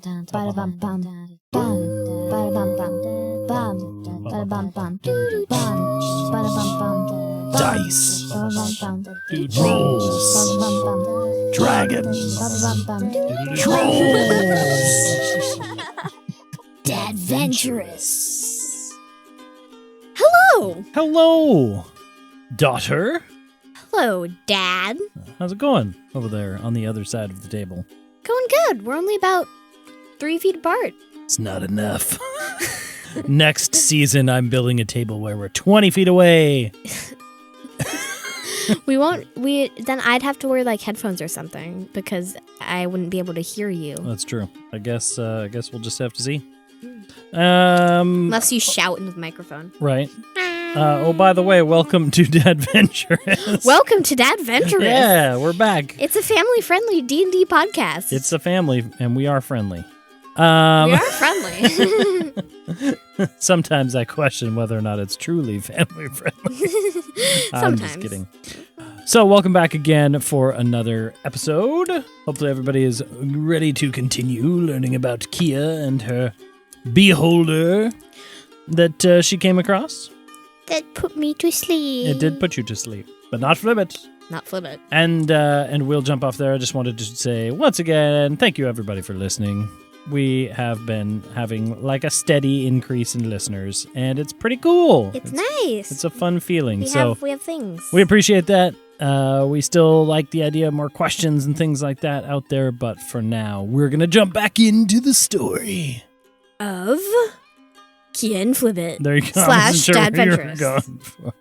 Dice. Rolls. Dragons. Trolls. Dadventurous. Hello. Hello, daughter. Hello, Dad. How's it going over there on the other side of the table? Going good. We're only about 3 feet apart. It's not enough. Next season, I'm building a table where we're 20 feet away. Then I'd have to wear like headphones or something because I wouldn't be able to hear you. That's true. I guess we'll just have to see. Unless you shout into the microphone. Right. Oh, by the way, welcome to Dadventurous. Welcome to Dadventurous. Yeah, we're back. It's a family-friendly D&D podcast. It's a family, and we are friendly. We are friendly. Sometimes I question whether or not it's truly family-friendly. I'm just kidding. So, welcome back again for another episode. Hopefully everybody is ready to continue learning about Kea and her beholder that she came across. That put me to sleep. It did put you to sleep, but not Flibbit. Not Flibbit. And we'll jump off there. I just wanted to say once again, thank you everybody for listening. We have been having like a steady increase in listeners, and it's pretty cool. It's nice. It's a fun feeling. We have things. We appreciate that. We still like the idea of more questions and things like that out there, but for now, we're going to jump back into the story of Kea and Flibbit. There you go. /Dadventurous.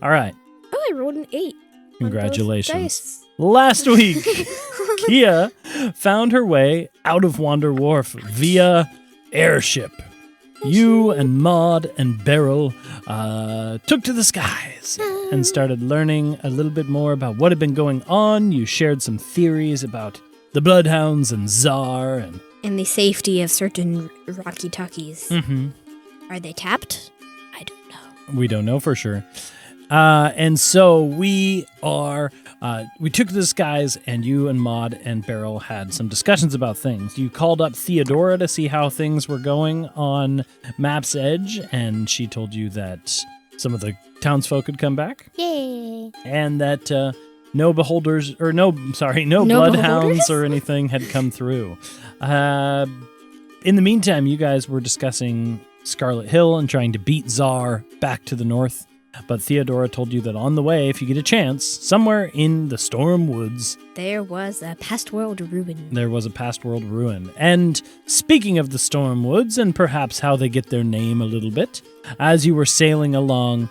All right. Oh, I rolled an 8. Congratulations. Last week, Kea found her way out of Wander Wharf via airship. You and Maud and Beryl took to the skies and started learning a little bit more about what had been going on. You shared some theories about the Bloodhounds and Czar and the safety of certain Rocky Talkies. Mm-hmm. Are they tapped? I don't know. We don't know for sure. And so we took to the skies, and you and Maud and Beryl had some discussions about things. You called up Theodora to see how things were going on Map's Edge, and she told you that some of the townsfolk had come back. Yay. And that no bloodhounds or anything had come through. In the meantime, you guys were discussing Scarlet Hill and trying to beat Czar back to the north. But Theodora told you that on the way, if you get a chance, somewhere in the Storm Woods, there was a past world ruin. And speaking of the Storm Woods and perhaps how they get their name a little bit, as you were sailing along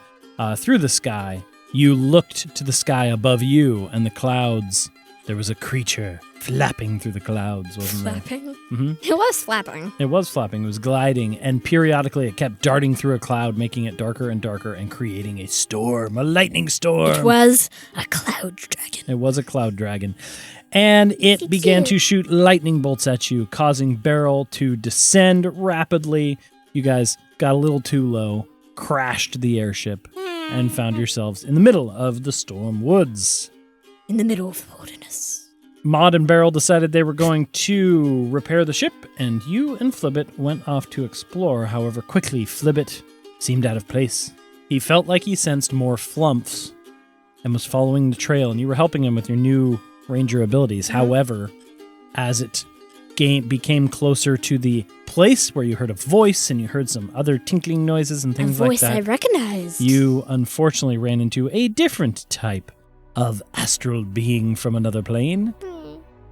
through the sky, you looked to the sky above you and the clouds. There was a creature flapping through the clouds, wasn't there? Flapping? Mm-hmm. It was flapping. It was flapping. It was gliding, and periodically it kept darting through a cloud, making it darker and darker and creating a storm, a lightning storm. It was a cloud dragon. And it began to shoot lightning bolts at you, causing Beryl to descend rapidly. You guys got a little too low, crashed the airship, and found yourselves in the middle of the Storm Woods. In the middle of the wilderness. Maud and Beryl decided they were going to repair the ship, and you and Flibbit went off to explore. However, quickly, Flibbit seemed out of place. He felt like he sensed more flumps and was following the trail, and you were helping him with your new ranger abilities. Mm-hmm. However, as it became closer to the place where you heard a voice and you heard some other tinkling noises and things like that. A voice I recognized. You unfortunately ran into a different type of astral being from another plane,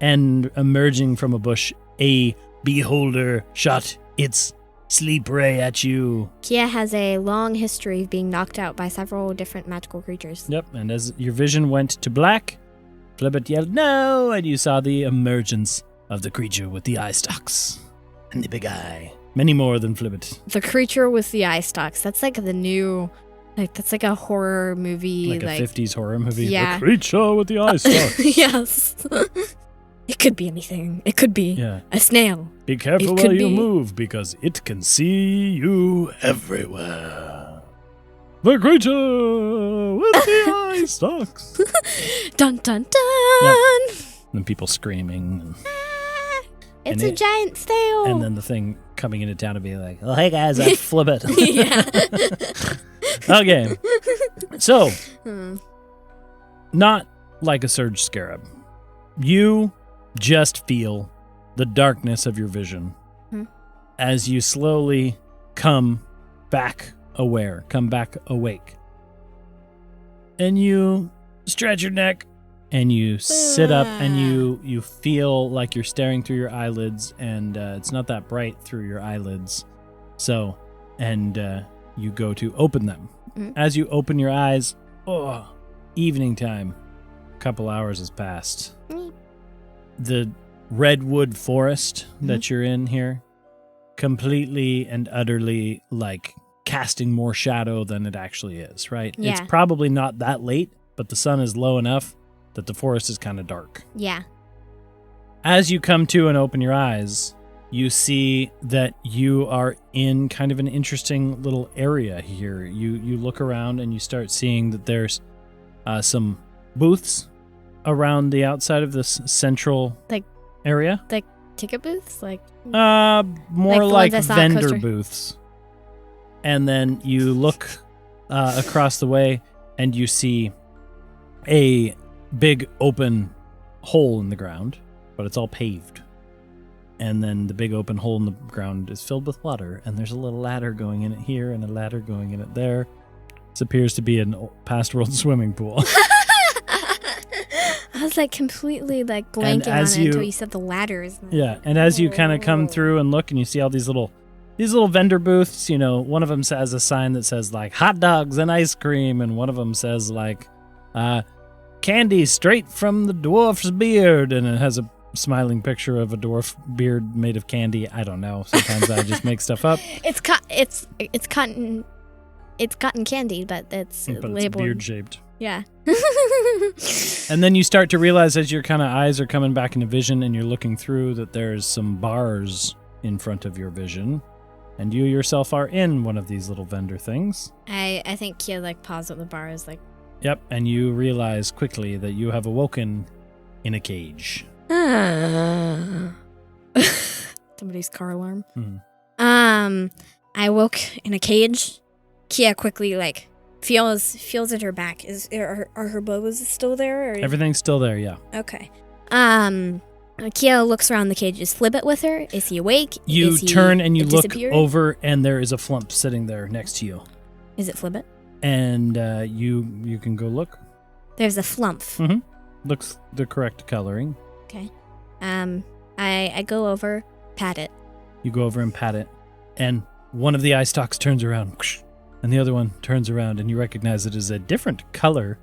and emerging from a bush, a beholder shot its sleep ray at you. Kea has a long history of being knocked out by several different magical creatures. Yep, and as your vision went to black, Flibbit yelled, "No!" and you saw the emergence of the creature with the eye stalks and the big eye. Many more than Flibbit. The creature with the eye stalks. That's like the new... that's like a horror movie. Like a 50s horror movie. Yeah. The creature with the eye stalks. Yes. It could be anything. It could be a snail. Be careful where you move, because it can see you everywhere. The creature with the eye stalks. Dun, dun, dun. Yep. And people screaming. It's a giant snail. And then the thing coming into town and being like, oh, hey guys, I'm Flibbit. Okay. So, not like a surge scarab. You just feel the darkness of your vision as you slowly come back aware, come back awake. And you stretch your neck and you sit up and you feel like you're staring through your eyelids, and it's not that bright through your eyelids. So, and you go to open them. As you open your eyes, evening time. A couple hours has passed. The redwood forest that you're in here, completely and utterly like casting more shadow than it actually is, right? Yeah. It's probably not that late, but the sun is low enough that the forest is kind of dark. Yeah. As you come to and open your eyes, you see that you are in kind of an interesting little area here. You look around and you start seeing that there's some booths around the outside of this central area. Like ticket booths? More like ones I saw at vendor Coaster. booths. And then you look across the way and you see a big open hole in the ground, but it's all paved. And then the big open hole in the ground is filled with water, and there's a little ladder going in it here and a ladder going in it there. This appears to be an past world swimming pool. I was like completely like blanking on it until you said the ladders. Yeah, and as you kind of come through and look and you see all these little vendor booths, you know, one of them has a sign that says like hot dogs and ice cream, and one of them says like candy straight from the dwarf's beard, and it has a smiling picture of a dwarf beard made of candy. I don't know. Sometimes I just make stuff up. It's cotton candy, but it's labeled. It's beard shaped. Yeah. And then you start to realize as your kind of eyes are coming back into vision and you're looking through that there's some bars in front of your vision, and you yourself are in one of these little vendor things. I think Kea like paused at the bars like. Yep, and you realize quickly that you have awoken in a cage. Somebody's car alarm. Mm-hmm. I woke in a cage. Kea quickly like feels at her back. Are her bows still there? Or? Everything's still there, yeah. Okay. Kea looks around the cage. Is Flibbit with her? Is he awake? You turn and you look disappeared? over, and there is a flump sitting there next to you. Is it Flibbit? And you can go look. There's a flump. Mm-hmm. Looks the correct coloring. Okay. I go over, pat it. You go over and pat it, and one of the eye stalks turns around, and the other one turns around, and you recognize it is a different color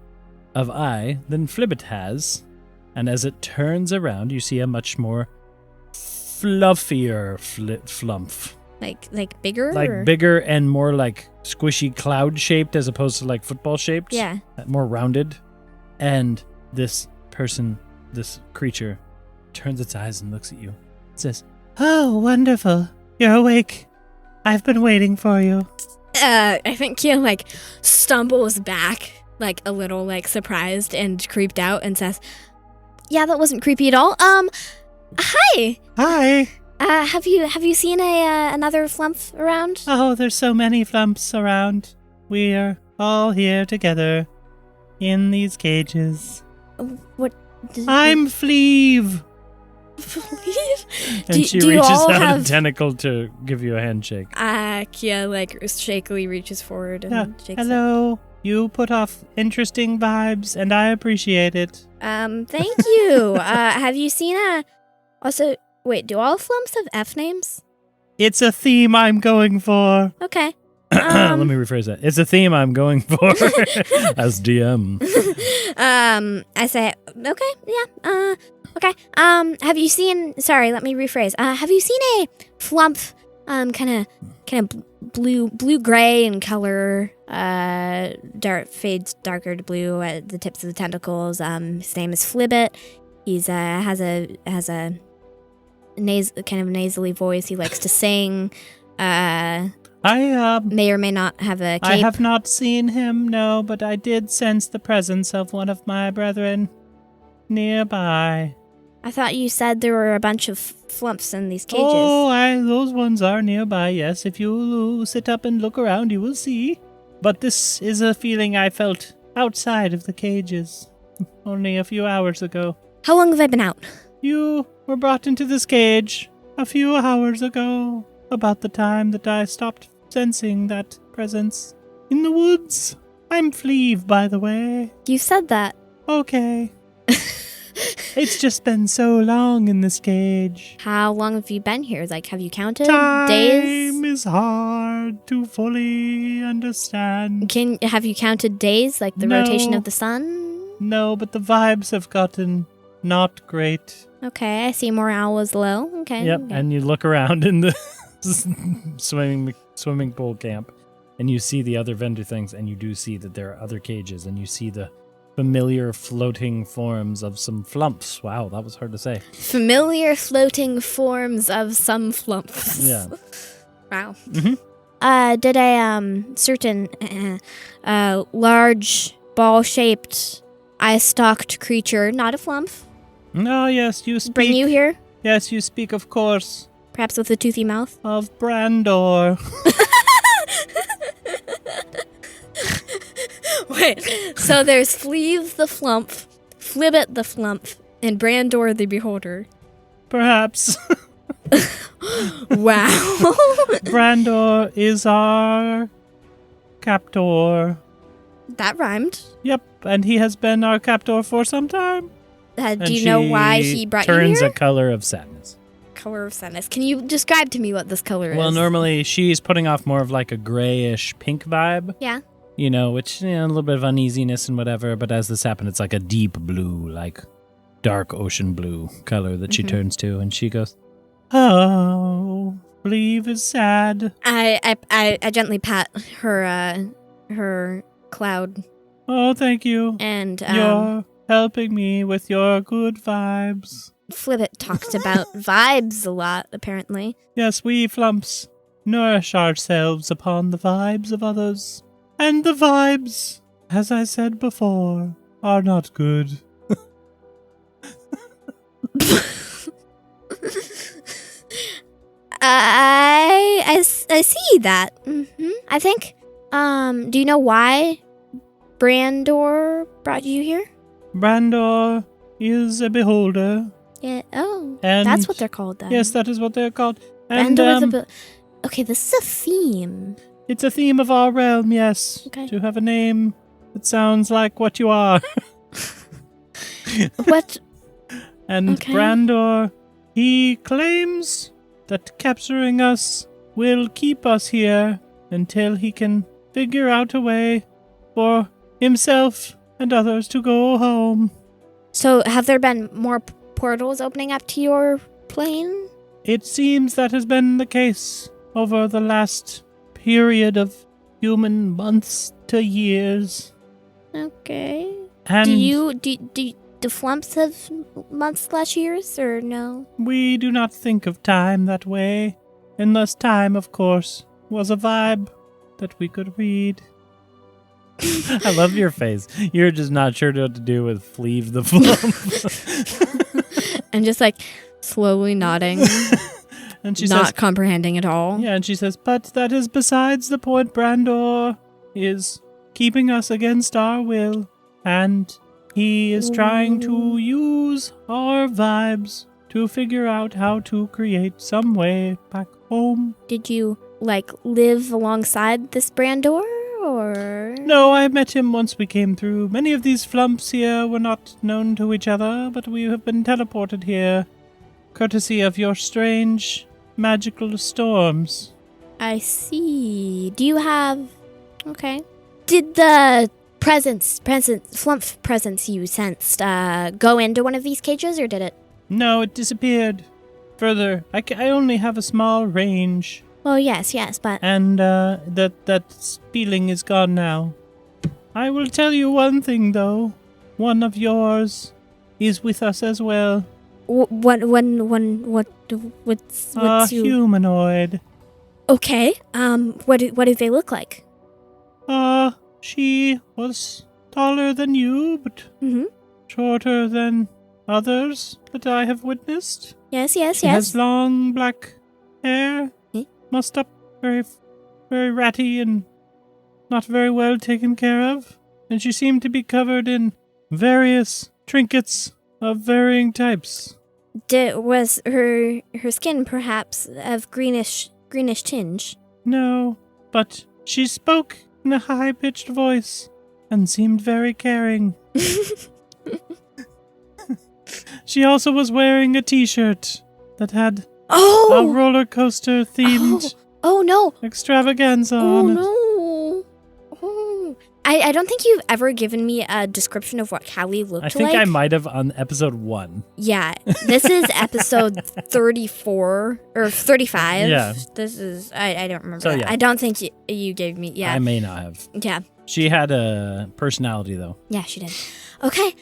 of eye than Flibbit has. And as it turns around, you see a much more fluffier flump. Like bigger? Like or? bigger and more like squishy cloud shaped as opposed to like football shaped. Yeah. More rounded. And this creature turns its eyes and looks at you. It says, "Oh, wonderful. You're awake. I've been waiting for you." I think Kea like stumbles back, like a little like surprised and creeped out, and says, "Yeah, that wasn't creepy at all. Hi. Hi. Have you seen another flump around?" Oh, there's so many flumps around. We're all here together in these cages. What? I'm Fleeve. Fleeve? And she reaches out a tentacle to give you a handshake. Kea like shakily reaches forward and shakes. Hello. You put off interesting vibes, and I appreciate it. Thank you. Have you seen also, wait, do all flumps have F names? It's a theme I'm going for. Okay. Let me rephrase that. It's a theme I'm going for as DM. I say, okay, yeah, okay. Have you seen, sorry, let me rephrase. Have you seen a flump, kind of blue-gray in color, fades darker to blue at the tips of the tentacles. His name is Flibbit. He's, has a kind of nasally voice. He likes to sing, I may or may not have a cape. I have not seen him, no, but I did sense the presence of one of my brethren nearby. I thought you said there were a bunch of flumps in these cages. Oh, those ones are nearby, yes. If you sit up and look around, you will see. But this is a feeling I felt outside of the cages only a few hours ago. How long have I been out? You were brought into this cage a few hours ago, about the time that I stopped sensing that presence in the woods. I'm Fleeve, by the way. You said that. Okay. It's just been so long in this cage. How long have you been here? Like, have you counted Days? days? Time is hard to fully understand. Have you counted days, like the No. rotation of the sun? No, but the vibes have gotten not great. Okay, I see morale is low. Okay. Yep, okay. and you look around in the swimming pool camp, and you see the other vendor things, and you do see that there are other cages, and you see the familiar floating forms of some flumps. Wow, that was hard to say. Familiar floating forms of some flumps. Yeah. Wow. Mm-hmm. Did a certain large ball-shaped eye-stalked creature, not a flump, Oh, yes, you speak. bring you here? Yes, you speak, of course, Perhaps with a toothy mouth? of Brandor. Wait, so there's Fleeve the Flump, Flibbit the Flump, and Brandor the Beholder. Perhaps. Wow. Brandor is our captor. That rhymed. Yep, and he has been our captor for some time. Do you know why he brought you turns here? a color of sadness. Color of sadness. Can you describe to me what this color is? Well, normally she's putting off more of like a grayish pink vibe. Yeah. You know, which, a little bit of uneasiness and whatever, but as this happened, it's like a deep blue, like dark ocean blue color that she turns to, and she goes, "Oh, Fleeve is sad." I gently pat her cloud Oh, thank you. and You're helping me with your good vibes. Flibbit talked about vibes a lot, apparently. Yes, we flumps nourish ourselves upon the vibes of others. And the vibes, as I said before, are not good. I see that. I think. Do you know why Brandor brought you here? Brandor is a beholder. Yeah. Oh, And that's what they're called then. Yes, that is what they're called. And Brandor okay, this is a theme. it's a theme of our realm, yes. Okay. To have a name that sounds like what you are. What? And Okay. Brandor, he claims that capturing us will keep us here until he can figure out a way for himself and others to go home. So, have there been more portals opening up to your plane? It seems that has been the case over the last period of human months to years. Okay. And Do flumps have months/years or no? we do not think of time that way, unless time, of course, was a vibe that we could read. I love your face. You're just not sure what to do with Fleeve the Flump. And just like slowly nodding, And she not says, comprehending at all. yeah, and she says, but that is besides the point. Brandor is keeping us against our will, and he is trying to use our vibes to figure out how to create some way back home. Did you like live alongside this Brandor or? No, I met him once we came through. Many of these flumps here were not known to each other, but we have been teleported here, courtesy of your strange magical storms. I see. Do you have? Okay. Did the flump presence you sensed go into one of these cages, or did it? No, it disappeared. Further, I only have a small range, Well, yes, but and that feeling is gone now. I will tell you one thing, though. One of yours is with us as well. what's A humanoid. Okay. What do they look like? She was taller than you, but Mm-hmm. shorter than others that I have witnessed. Yes. She has long black hair, mussed up, very, very ratty and not very well taken care of. And she seemed to be covered in various trinkets of varying types. Was her skin perhaps of greenish tinge? No, but she spoke in a high-pitched voice and seemed very caring. She also was wearing a t-shirt that had a roller coaster themed no extravaganza on it. No. I don't think you've ever given me a description of what Callie looked like. I think I might have on episode 1. Yeah, this is episode 34 or 35. Yeah. This is, I don't remember So, that. yeah. I don't think you gave me, yeah. I may not have. Yeah. She had a personality, though. Yeah, she did. Okay,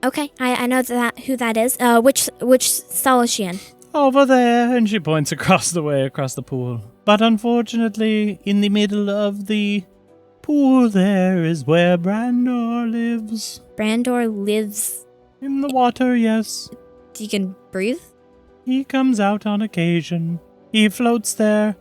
okay, I know who that is. Which cell is she in? Over there, and she points across the pool. But unfortunately, in the middle of the pool there is where Brandor lives. Brandor lives... In the water, yes. You can breathe? He comes out on occasion. He floats there,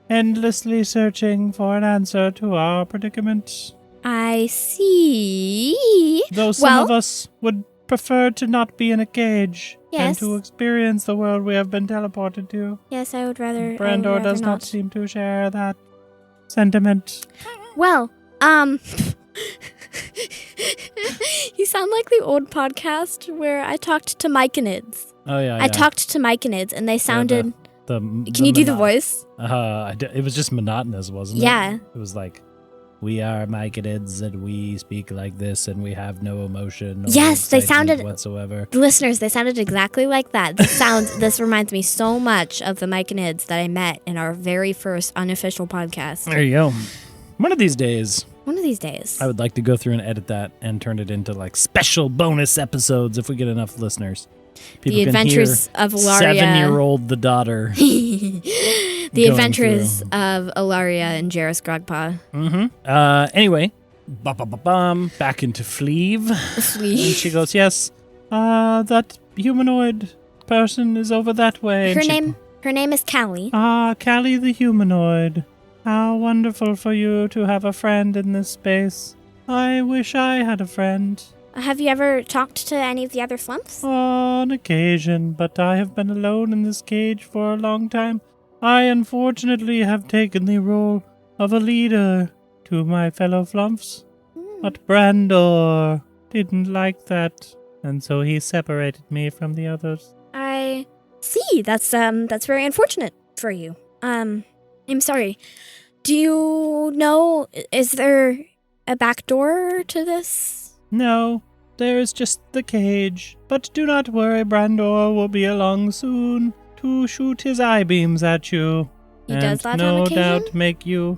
endlessly searching for an answer to our predicament. I see. Though some of us would prefer to not be in a cage and Yes. to experience the world we have been teleported to. Yes, I would rather... Brandor does not seem to share that sentiment. Well, you sound like the old podcast where I talked to Myconids. Oh, yeah. I talked to Myconids and they sounded... Can you do the voice? It was just monotonous, wasn't it? Yeah. It was like, we are myconids and we speak like this and we have no emotion. Yes, they sounded... whatsoever. Listeners, they sounded exactly like that. This reminds me so much of the Myconids that I met in our very first unofficial podcast. There you go. One of these days, I would like to go through and edit that and turn it into like special bonus episodes if we get enough listeners. People the Adventures of Ilaria. 7-year-old the daughter. The Adventures of Ilaria and Jairus Grogpa. Mm-hmm. Anyway, back into Fleeve. And she goes, yes, that humanoid person is over that way. Her name is Callie. Callie the humanoid. How wonderful for you to have a friend in this space. I wish I had a friend. Have you ever talked to any of the other flumps? On occasion, but I have been alone in this cage for a long time. I unfortunately have taken the role of a leader to my fellow flumps. But Brandor didn't like that, and so he separated me from the others. I see. That's very unfortunate for you. I'm sorry. Do you know, is there a back door to this? No, there is just the cage. But do not worry, Brandor will be along soon to shoot his eye beams at you. He does that no on occasion? doubt make you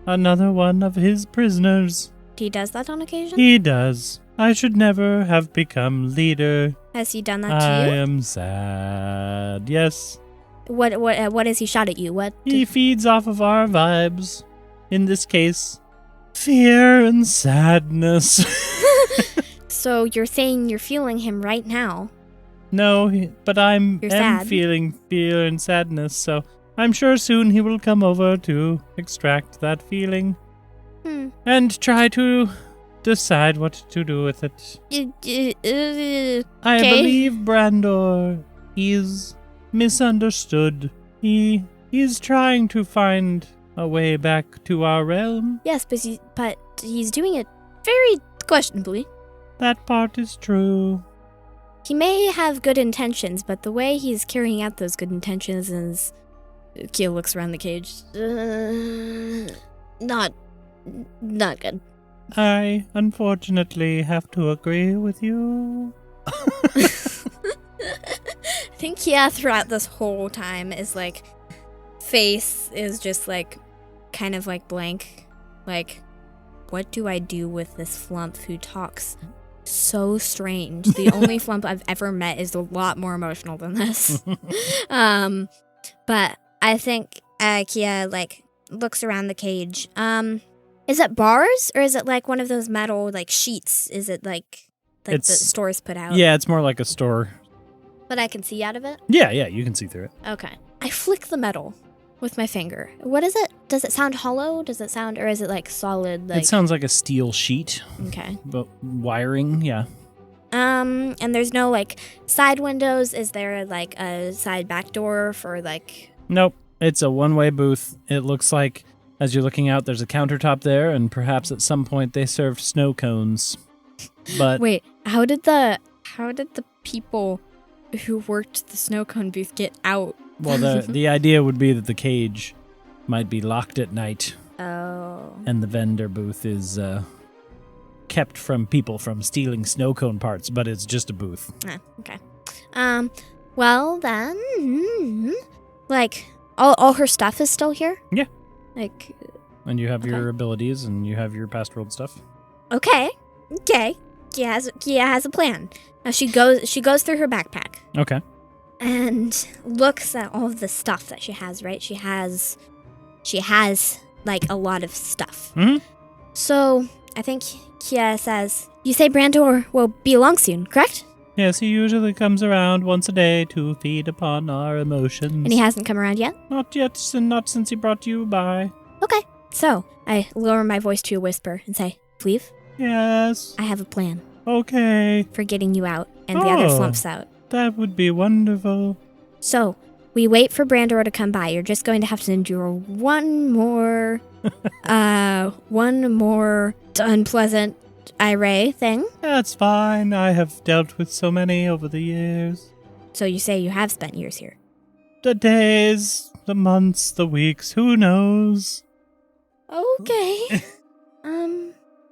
another one of his prisoners. He does that on occasion? He does. I should never have become leader. Has he done that to I you? am sad. Yes. What has he shot at you? What? He feeds off of our vibes. In this case, fear and sadness. So you're saying you're feeling him right now? No, but I am sad. feeling fear and sadness, so I'm sure soon he will come over to extract that feeling and try to decide what to do with it. I believe Brandor is misunderstood. He's trying to find a way back to our realm. Yes, but he's doing it very questionably. That part is true. He may have good intentions, but the way he's carrying out those good intentions is... Kea looks around the cage. Not good. I, unfortunately, have to agree with you. I think Kea throughout this whole time is like... Face is just like... Kind of like blank. Like, what do I do with this flump who talks... so strange. The only flump I've ever met is a lot more emotional than this. But I think Kea like looks around the cage. Is it bars or is it like one of those metal like sheets? Is it like the stores put out. Yeah, it's more like a store. But I can see out of it? Yeah, you can see through it. Okay. I flick the metal with my finger. What is it? Does it sound hollow? Does it sound, or is it like solid? It sounds like a steel sheet. Okay. But wiring, yeah. And there's no like side windows. Is there like a side back door for like? Nope. It's a one-way booth. It looks like, as you're looking out, there's a countertop there, and perhaps at some point they served snow cones. But wait, how did the people who worked the snow cone booth get out? well, the idea would be that the cage might be locked at night, Oh. and the vendor booth is kept from people from stealing snow cone parts, but it's just a booth. Okay. Well then, like all her stuff is still here. Yeah. Like. And you have Okay. your abilities, and you have your past world stuff. Okay. Kia has a plan. Now she goes through her backpack Okay. and looks at all of the stuff that she has. Right. She has like a lot of stuff. Mm-hmm. So I think Kia says, "You say Brandor will be along soon, correct?" Yes, he usually comes around once a day to feed upon our emotions. And he hasn't come around yet? Not yet, and not since he brought you by. Okay. So I lower my voice to a whisper and say, "Fleeve, Yes. I have a plan Okay. for getting you out and the other Oh. flumps out. That would be wonderful. So we wait for Brandor to come by. You're just going to have to endure one more unpleasant irate thing." That's fine. I have dealt with so many over the years. So you say you have spent years here. The days, the months, the weeks, who knows? Okay.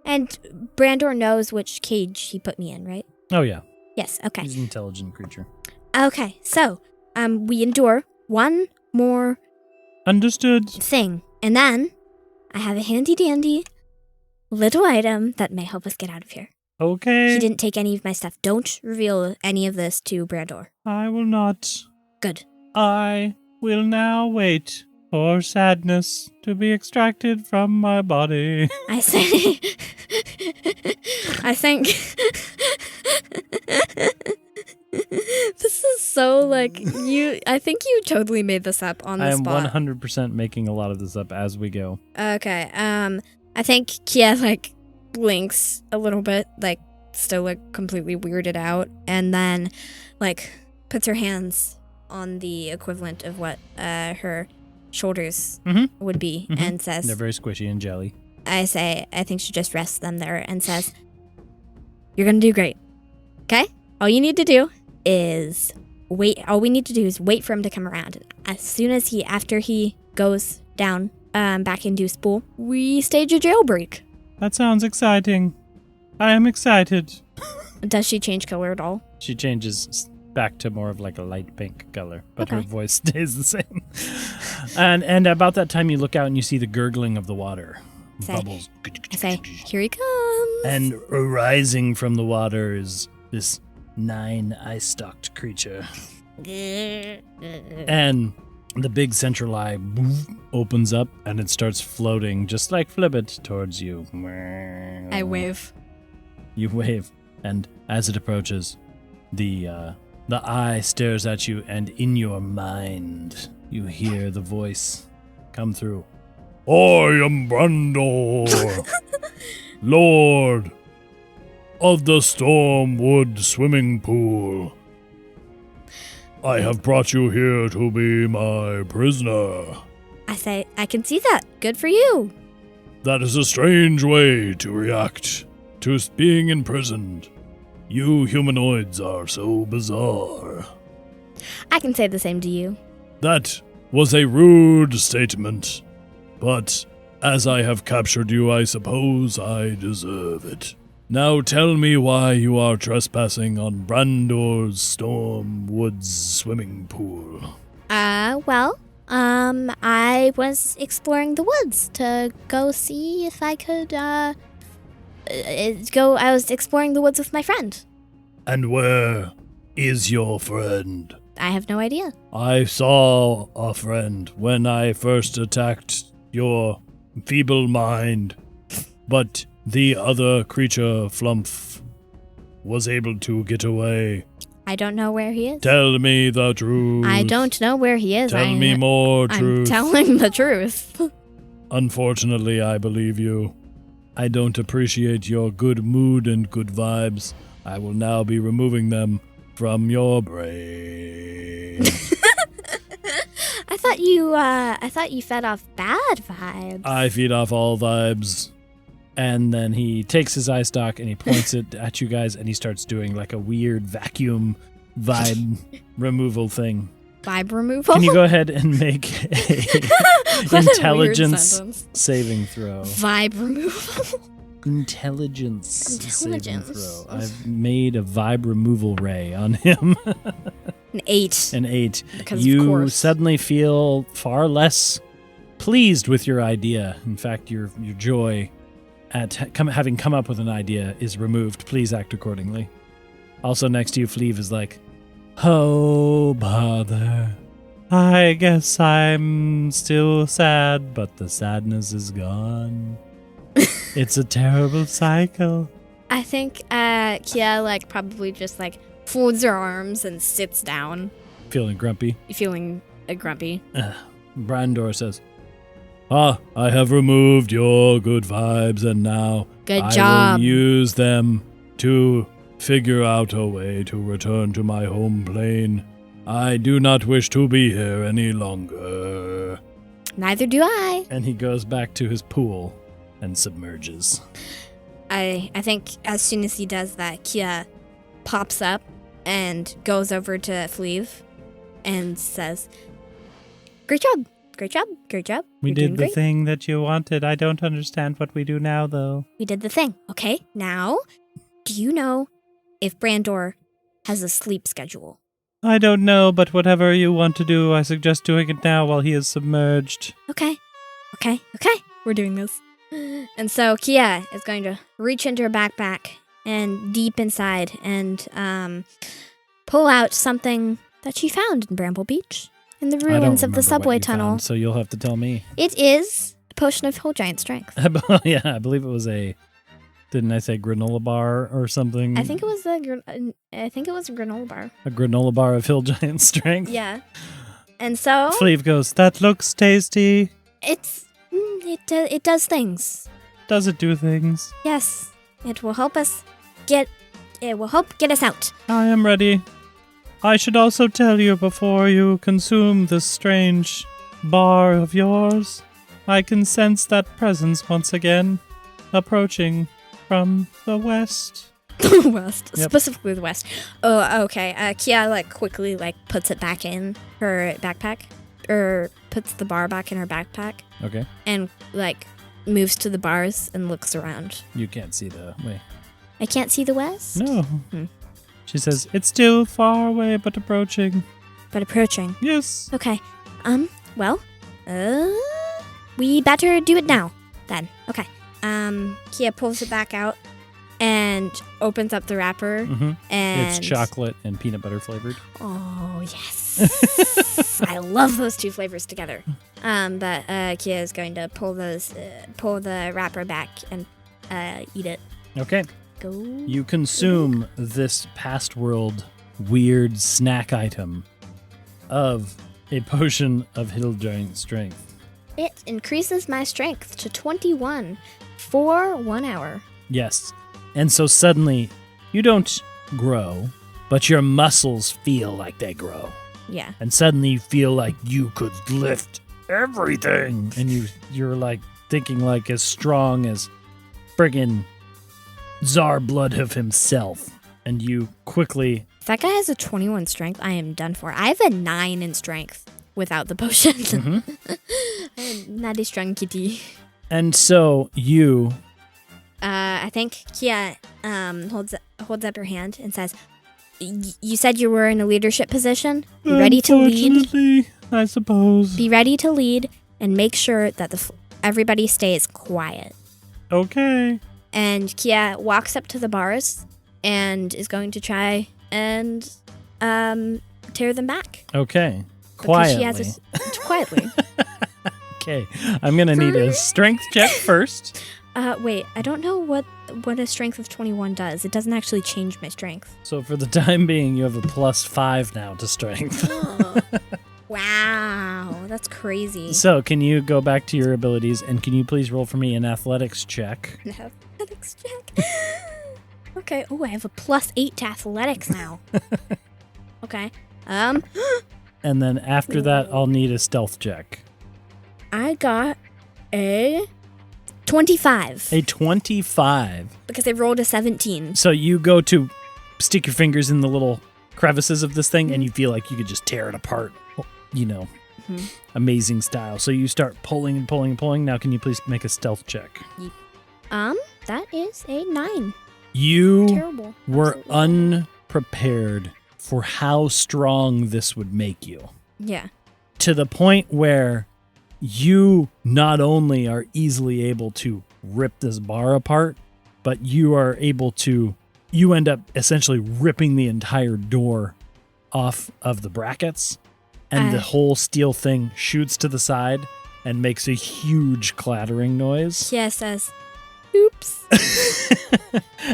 And Brandor knows which cage he put me in, right? Oh, yeah. Yes, okay. He's an intelligent creature. Okay, so, we endure one more Understood. thing, and then I have a handy-dandy little item that may help us get out of here. Okay. He didn't take any of my stuff. Don't reveal any of this to Brandor. I will not. Good. I will now wait for sadness to be extracted from my body. I say... I think... This is so like I think you totally made this up on the I am spot. 100% making a lot of this up as we go. Okay. I think Kia like blinks a little bit, like still like completely weirded out, and then like puts her hands on the equivalent of what her shoulders would be, and says, They're very squishy and jelly. I think she just rests them there and says, "You're gonna do great. Okay? All you need to do is wait. All we need to do is wait for him to come around. As soon as after he goes down back into his pool, we stage a jailbreak." That sounds exciting. I am excited. Does she change color at all? She changes back to more of like a light pink color, but her Okay. voice stays the same. And about that time you look out and you see the gurgling of the water. Say- Bubbles. I say, "Here he comes." And arising from the water is this 9 ice-stalked creature. And the big central eye opens up and it starts floating just like Flibbit towards you. I wave. You wave, and as it approaches, the eye stares at you, and in your mind, you hear the voice come through. I am Brandor, Lord of the Stormwood Swimming Pool. I have brought you here to be my prisoner. I say, "I can see that. Good for you." That is a strange way to react to being imprisoned. You humanoids are so bizarre. I can say the same to you. That was a rude statement, but as I have captured you, I suppose I deserve it. Now tell me why you are trespassing on Brandor's Stormwoods swimming pool. Well, I was exploring the woods to go see if I could, I was exploring the woods with my friend. And where is your friend? I have no idea. I saw a friend when I first attacked your feeble mind, but the other creature, Flump, was able to get away? I don't know where he is. Tell me the truth. I don't know where he is. Tell me more truth. I'm telling the truth. Unfortunately, I believe you. I don't appreciate your good mood and good vibes. I will now be removing them from your brain. I thought you fed off bad vibes. I feed off all vibes. And then he takes his eye stalk and he points it at you guys and he starts doing like a weird vacuum vibe removal thing. Vibe removal? Can you go ahead and make a intelligence saving throw? Vibe removal? Intelligence saving throw. I've made a vibe removal ray on him. An 8. An 8. Because you of course. suddenly feel far less pleased with your idea. In fact, your joy at having come up with an idea is removed. Please act accordingly. Also next to you, Fleeve is like, oh, bother. I guess I'm still sad, but the sadness is gone. It's a terrible cycle. I think Kea probably just folds her arms and sits down, Feeling grumpy. feeling grumpy. Brandor says, I have removed your good vibes, and now Good I job. will use them to figure out a way to return to my home plane. I do not wish to be here any longer. Neither do I. And he goes back to his pool and submerges. I think as soon as he does that, Kea pops up and goes over to Fleeve and says, "Great job, great job, great job. We You're did doing the great. thing that you wanted. I don't understand what we do now, though. We did the thing. Okay, now, do you know if Brandor has a sleep schedule?" I don't know, but whatever you want to do, I suggest doing it now while he is submerged. Okay. We're doing this. And so Kea is going to reach into her backpack and deep inside and pull out something that she found in Bramble Beach in the I don't ruins of remember the subway what you tunnel. found, so you'll have to tell me. It is a potion of whole giant strength. Yeah, I believe it was didn't I say granola bar or something? I think it was a granola bar. A granola bar of hill giant strength. Yeah. And so Fleeve goes, that looks tasty. it does things. Does it do things? Yes. It will help us get us out. I am ready. I should also tell you before you consume this strange bar of yours, I can sense that presence once again, approaching from the west. The west. Yep. Specifically the west. Oh, okay. Kea quickly puts it back in her backpack. Or puts the bar back in her backpack. Okay. And moves to the bars and looks around. You can't see the way. I can't see the west? No. She says, it's still far away, but approaching. But approaching. Yes. Okay. Well, we better do it now, then. Okay. Kea pulls it back out and opens up the wrapper. Mm-hmm. And It's chocolate and peanut butter flavored. Oh, yes. I love those two flavors together. But Kea is going to pull the wrapper back and eat it. Okay. Go. You consume this past world weird snack item of a potion of hill giant strength. It increases my strength to 21 for 1 hour. Yes. And so suddenly you don't grow, but your muscles feel like they grow. Yeah. And suddenly you feel like you could lift everything. And you're thinking as strong as friggin' Tsar Bloodhoof himself. And you quickly... If that guy has a 21 strength, I am done for. I have a 9 in strength without the potion. Mm-hmm. I am not a strong kitty. And so you... I think Kea holds up her hand and says, "You said you were in a leadership position. Be ready to lead. Unfortunately, I suppose. Be ready to lead and make sure that everybody stays quiet." Okay. And Kea walks up to the bars and is going to try and tear them back. Okay. Because Quietly. she has quietly. Okay. I'm going to need a strength check first. Wait, I don't know what a strength of 21 does. It doesn't actually change my strength. So for the time being, you have a +5 now to strength. Wow, that's crazy. So can you go back to your abilities, and can you please roll for me an athletics check? Athletics check. Okay. Oh, I have a +8 to athletics now. Okay. And then after that, I'll need a stealth check. I got a 25. A 25. Because I rolled a 17. So you go to stick your fingers in the little crevices of this thing, and you feel like you could just tear it apart, amazing style. So you start pulling and pulling and pulling. Now can you please make a stealth check? That is a 9. You Terrible. were Absolutely. unprepared for how strong this would make you. Yeah. To the point where you not only are easily able to rip this bar apart, but you end up essentially ripping the entire door off of the brackets, and the whole steel thing shoots to the side and makes a huge clattering noise. Kia says, oops.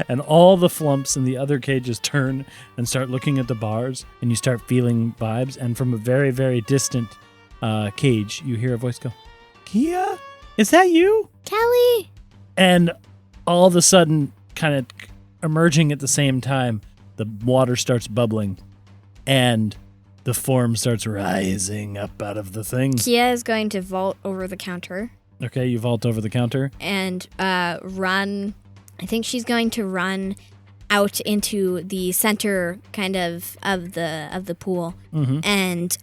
And all the flumps in the other cages turn and start looking at the bars, and you start feeling vibes. And from a very, very distant cage, you hear a voice go, "Kea, is that you?" Kelly. And all of a sudden, kind of emerging at the same time, the water starts bubbling, and the form starts rising up out of the thing. Kia is going to vault over the counter Okay, you vault over the counter. and run. I think she's going to run out into the center kind of the pool and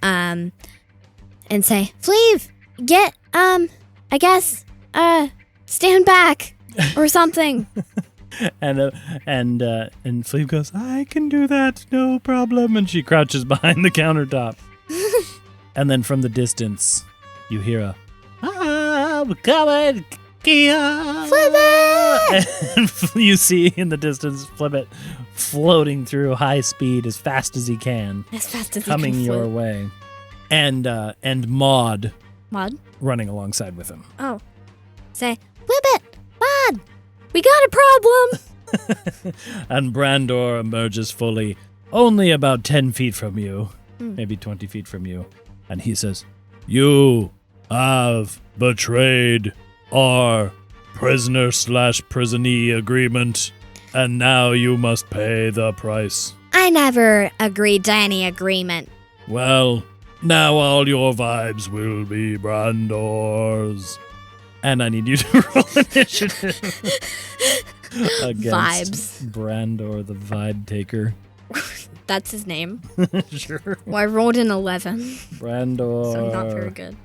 say, "Fleeve, get I guess stand back or something." And Fleeve goes, "I can do that, no problem." And she crouches behind the countertop. And then from the distance, you hear a, "I'm coming, Kea!" And you see in the distance Flibbit floating through high speed as fast as he can, As fast as coming he can your float. way. And Maud Maud? running alongside with him. Oh. Say, Flibbit! Maud! We got a problem! And Brandor emerges fully, only about 10 feet from you, maybe 20 feet from you. And he says, "You have betrayed our prisoner/prisonee agreement, and now you must pay the price. I never agreed to any agreement. Well, now all your vibes will be Brandor's." And I need you to roll initiative against Vibes. Brandor, the vibe taker. That's his name. Sure. Well, I rolled an 11, Brandor, so not very good.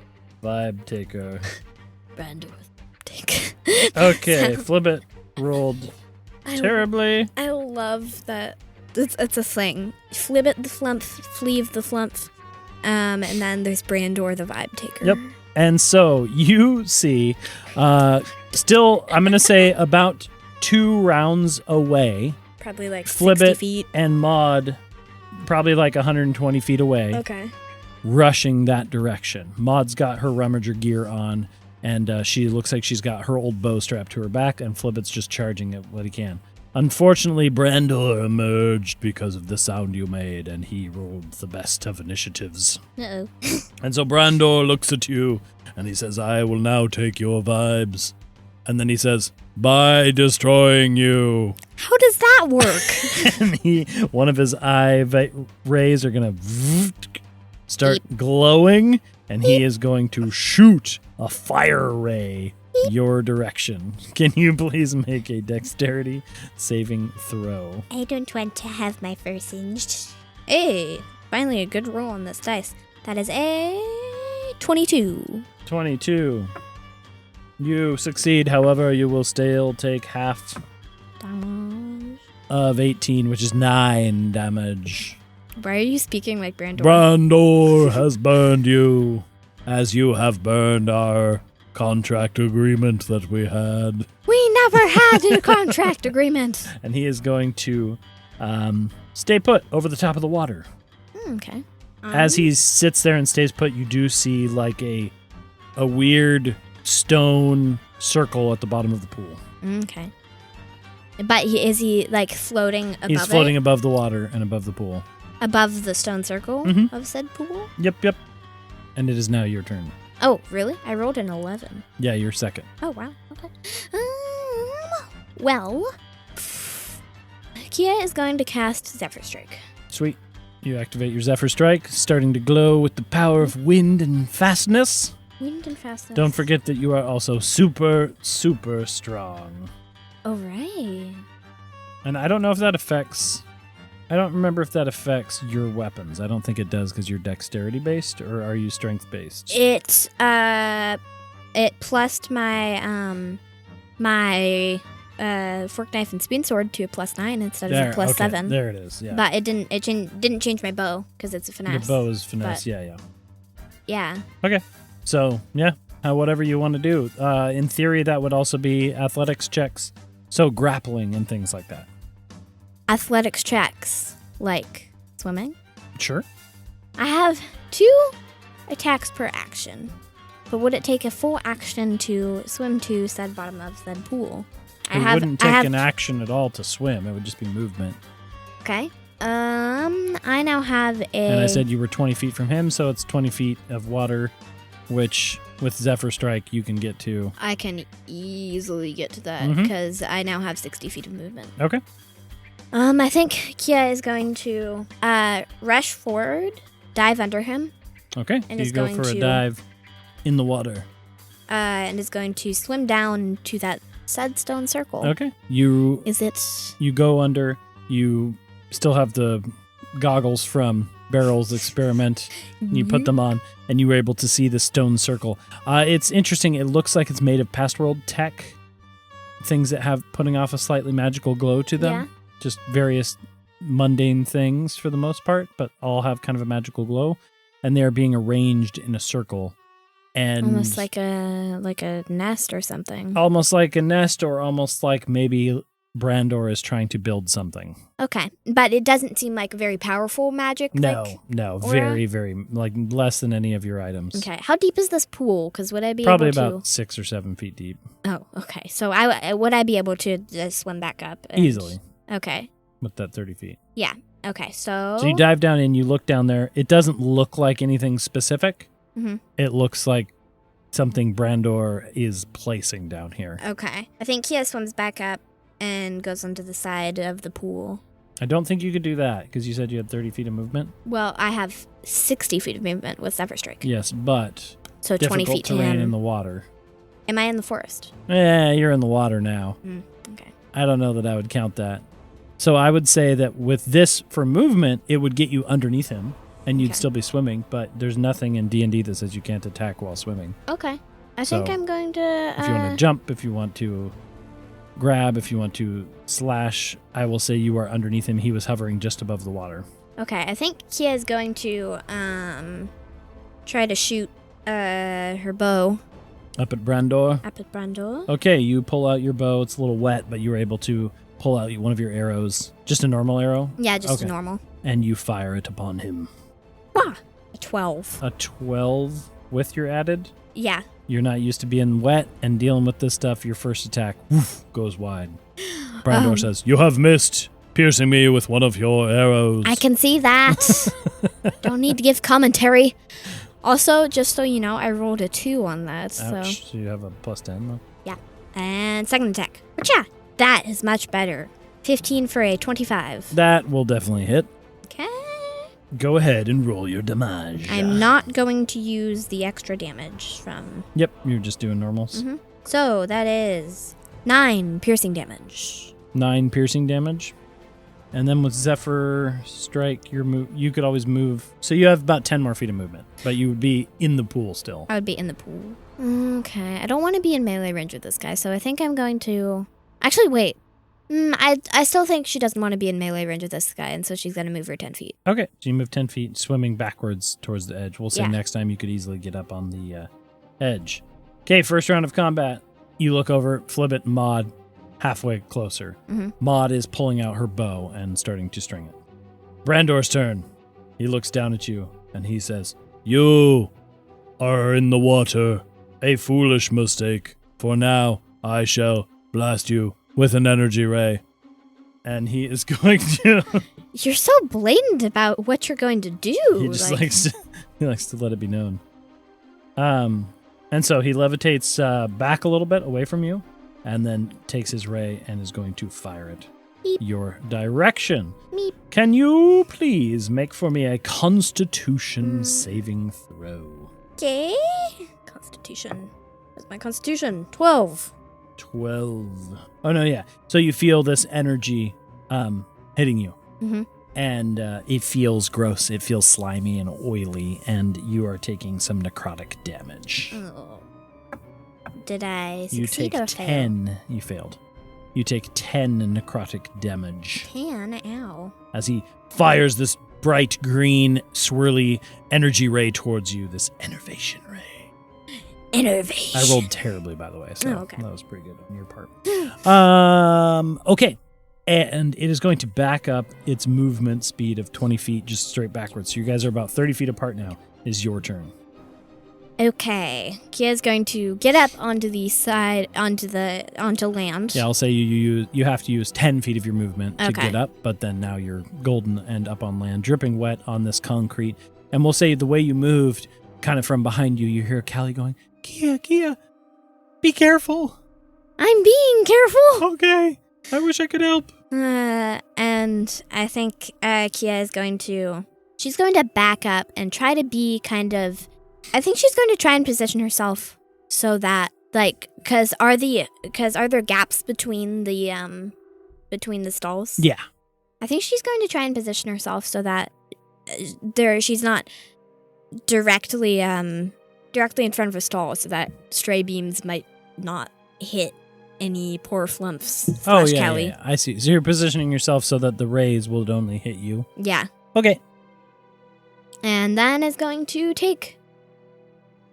vibe taker. Brandor. Take. Okay, Flibbit rolled terribly. I love that. It's a thing. Flibbit the flump, Fleeve the flump, and then there's Brandor the vibe taker. Yep. And so you see, still, I'm going to say about 2 rounds away, Probably like Flibbit 60 feet. and Maud, probably like 120 feet away, Okay. rushing that direction. Maud's got her rummager gear on, and she looks like she's got her old bow strapped to her back, and Flibbit's just charging at what he can. Unfortunately, Brandor emerged because of the sound you made, and he rolled the best of initiatives. Uh-oh. And so Brandor looks at you, and he says, "I will now take your vibes." And then he says, "By destroying you." How does that work? And one of his rays are going to start glowing, and he is going to shoot a fire ray your direction. Can you please make a dexterity saving throw? I don't want to have my fur singed. Hey, finally a good roll on this dice. That is a 22. 22. You succeed, however, you will still take half Damage. of 18, which is 9 damage. Why are you speaking like Brandor? Brandor has burned you, as you have burned our contract agreement that we had. We never had a contract agreement. And he is going to stay put over the top of the water. Okay. As he sits there and stays put, you do see like a weird stone circle at the bottom of the pool. Okay. But is he like floating above He's floating it? above the water and above the pool. Above the stone circle Mhm. of said pool? Yep. And it is now your turn. Oh, really? I rolled an 11. Yeah, you're second. Oh, wow. Okay. Well, Kea is going to cast Zephyr Strike. Sweet. You activate your Zephyr Strike, starting to glow with the power of wind and fastness. Wind and fastness. Don't forget that you are also super, super strong. Oh, right. And I don't know if that affects... I don't remember if that affects your weapons. I don't think it does because you're dexterity-based, or are you strength-based? It plussed my my fork knife and spoon sword to a +9 instead of a +7. There it is, yeah. But it didn't change my bow because it's a finesse. Your bow is finesse, but- yeah. Yeah. Okay. So, yeah, whatever you want to do. In theory, that would also be athletics checks. So grappling and things like that. Athletics checks like swimming. Sure. I have 2 attacks per action. But would it take a full action to swim to said bottom of said pool? It wouldn't take an action at all to swim. It would just be movement. Okay. I now have a... And I said you were 20 feet from him, so it's 20 feet of water, which with Zephyr Strike you can get to. I can easily get to that Mhm. because I now have 60 feet of movement. Okay. I think Kea is going to rush forward, dive under him, Okay. And You is go going for a to- dive in the water. and is going to swim down to that said stone circle. Okay. You Is it... go under. You still have the goggles from Barrel's experiment. You put them on, and you were able to see the stone circle. It's interesting. It looks like it's made of past world tech, things that have putting off a slightly magical glow to them. Yeah. Just various mundane things for the most part, but all have kind of a magical glow, and they are being arranged in a circle. And Almost like a nest or something. almost like a nest, or almost like maybe Brandor is trying to build something. Okay, but it doesn't seem like very powerful magic. No, aura? very, very, like less than any of your items. Okay, how deep is this pool? Because would I be Probably able to? about 6 or 7 feet deep. Oh, okay. So would I be able to just swim back up? Easily. Okay. With that 30 feet. Okay. So. So you dive down in, you look down there. It doesn't look like anything specific. Mhm. It looks like something Brandor is placing down here. Okay. I think Kea swims back up and goes onto the side of the pool. I don't think you could do that because you said you had 30 feet of movement. Well, I have 60 feet of movement with Zephyr Strike. Yes, but So 20 difficult feet to terrain him. in the water. Am I in the forest? You're in the water now. Okay. I don't know that I would count that. So I would say that with this for movement, it would get you underneath him, and you'd Okay. still be swimming. But there's nothing in D&D that says you can't attack while swimming. Okay. I think So, I'm going to. If you want to jump, if you want to grab, if you want to slash, I will say you are underneath him. He was hovering just above the water. Okay, I think Kea is going to try to shoot her bow Up at Brandor. up at Brandor. Okay, you pull out your bow. It's a little wet, but you were able to pull out one of your arrows. Just a normal arrow. Yeah, just Okay. normal. And you fire it upon him. Ah, a 12. A 12 with your added? Yeah. You're not used to being wet and dealing with this stuff. Your first attack woof, goes wide. Brandor says, "You have missed, piercing me with one of your arrows." I can see that. Don't need to give commentary. Also, just so you know, I rolled a 2 on that. Ouch. So you have a +10 though? And second attack. Whatcha? That is much better. 15 for a 25. That will definitely hit. Okay. Go ahead and roll your damage. I'm not going to use the extra damage from... Yep, you're just doing normals. Mhm. So, that is 9 piercing damage. 9 piercing damage. And then with Zephyr Strike, you could always move. So you have about 10 more feet of movement, but you would be in the pool still. I would be in the pool. Okay. I don't want to be in melee range with this guy, so I think I'm going to... Actually, wait. I still think she doesn't want to be in melee range with this guy, and so she's going to move her 10 feet. Okay, so you move 10 feet, swimming backwards towards the edge. We'll say Yeah. next time you could easily get up on the edge. Okay, first round of combat. You look over, Flibbit and Maud halfway closer. Mhm. Maud is pulling out her bow and starting to string it. Brandor's turn. He looks down at you and he says, "You are in the water a foolish mistake. For now, I shall blast you with an energy ray. And he is going to... You're so blatant about what you're going to do. He just likes to let it be known. And so he levitates back a little bit away from you, and then takes his ray and is going to fire it Meep. your direction. Meep. Can you please make for me a Constitution saving throw? Okay. Constitution. What's my Constitution? 12. 12. Oh no, yeah. So you feel this energy hitting you. Mm-hmm. And it feels gross. It feels slimy and oily, and you are taking some necrotic damage. Oh. Did I You succeed take or fail? 10. You failed. You take 10 necrotic damage 10? Ow. as he fires this bright green, swirly energy ray towards you, this enervation ray. Innovation. I rolled terribly, by the way, so Oh, okay. that was pretty good on your part. Okay. And it is going to back up its movement speed of 20 feet just straight backwards. So you guys are about 30 feet apart now. Is your turn. Okay. Kia's going to get up onto the side, onto land. Yeah, I'll say you have to use 10 feet of your movement to Okay. get up, but then now you're golden and up on land, dripping wet on this concrete. And we'll say the way you moved, kind of from behind you, you hear Callie going, Kea, be careful. I'm being careful. Okay, I wish I could help. And I think Kea is going to... She's going to back up and try to be kind of... I think she's going to try and position herself so that, like, because are there gaps between the stalls? Yeah. I think she's going to try and position herself so that she's not directly in front of a stall, so that stray beams might not hit any poor flumps. Oh, slash yeah, Callie. yeah, I see. So you're positioning yourself so that the rays will only hit you. Yeah. Okay. And then is going to take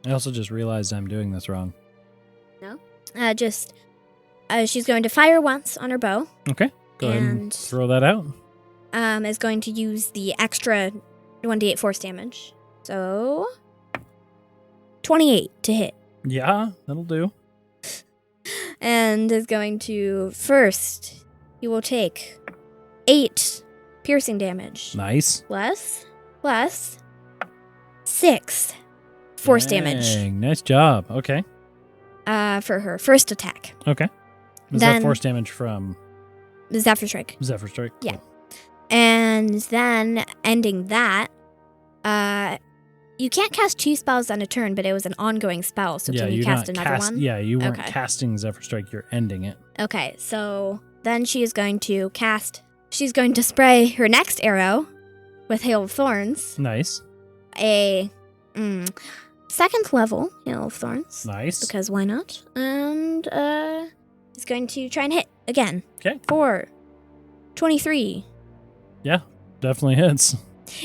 I also just realized I'm doing this wrong. she's going to fire once on her bow. Okay. Go ahead and And- throw that out. Is going to use the extra 1d8 force damage. So 28 to hit. Yeah, that'll do. And is going to first he will take 8 piercing damage. Nice. Plus 6 force damage. Dang, nice job. Okay. For her first attack. Okay. Is that Then- force damage from The Zephyr Strike. Zephyr Strike? Yeah. And then ending that, you can't cast 2 spells on a turn, but it was an ongoing spell, so Yeah, can you you're cast not another one? Yeah, you weren't Okay. casting Zephyr Strike, you're ending it. Okay, so then she is going to she's going to spray her next arrow with Hail of Thorns, Nice. a 2nd level Hail of Thorns, Nice. because why not? And is going to try and hit again. Okay. For 23. Yeah, definitely hits.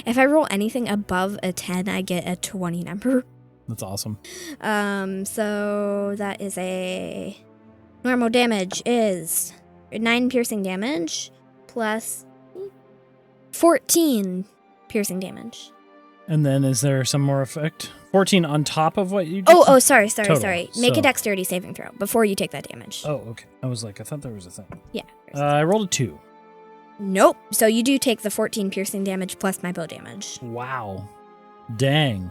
If I roll anything above a 10, I get a 20 number. That's awesome. So that is a normal damage is 9 piercing damage plus 14 piercing damage. And then is there some more effect? 14 on top of what you did? Sorry. Total, Make so- a dexterity saving throw before you take that damage. Oh, okay. I was like, I thought there was a thing. Yeah. I rolled a 2. Nope. So you do take the 14 piercing damage plus my bow damage. Wow. Dang.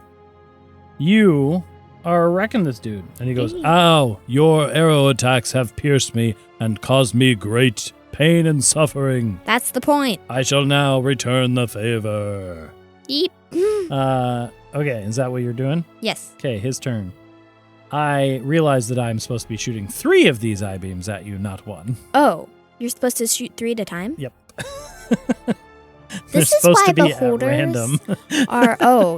You are wrecking this dude. And he goes, Hey. Ow, your arrow attacks have pierced me and caused me great pain and suffering. That's the point. I shall now return the favor. Yeep. Okay, is that what you're doing? Yes. Okay, his turn. I realize that I'm supposed to be shooting 3 of these eye beams at you, not 1. Oh, you're supposed to shoot 3 at a time? Yep. This is supposed why to be the holders at random.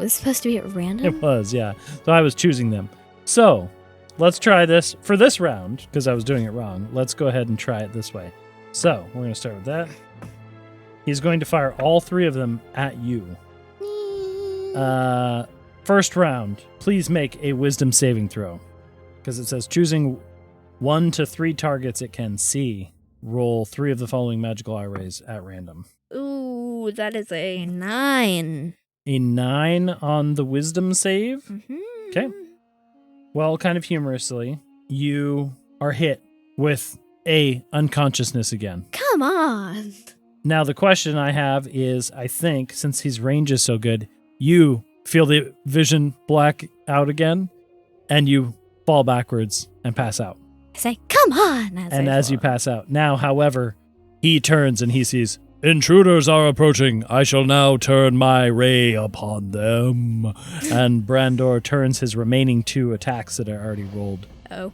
It's supposed to be at random? It was, yeah. So I was choosing them. So let's try this for this round because I was doing it wrong. Let's go ahead and try it this way. So we're going to start with that. He's going to fire all 3 of them at you. First round, please make a wisdom saving throw because it says choosing 1 to 3 targets it can see. Roll 3 of the following magical eye rays at random. Ooh, that is a 9. A 9 on the wisdom save. Mm-hmm. Okay. Well, kind of humorously, you are hit with a unconsciousness again. Come on. Now, the question I have is, I think, since his range is so good, you feel the vision black out again, and you fall backwards and pass out. I say, come on. As you pass out. Now, however, he turns and he sees, intruders are approaching. I shall now turn my ray upon them. And Brandor turns his remaining 2 attacks that are already rolled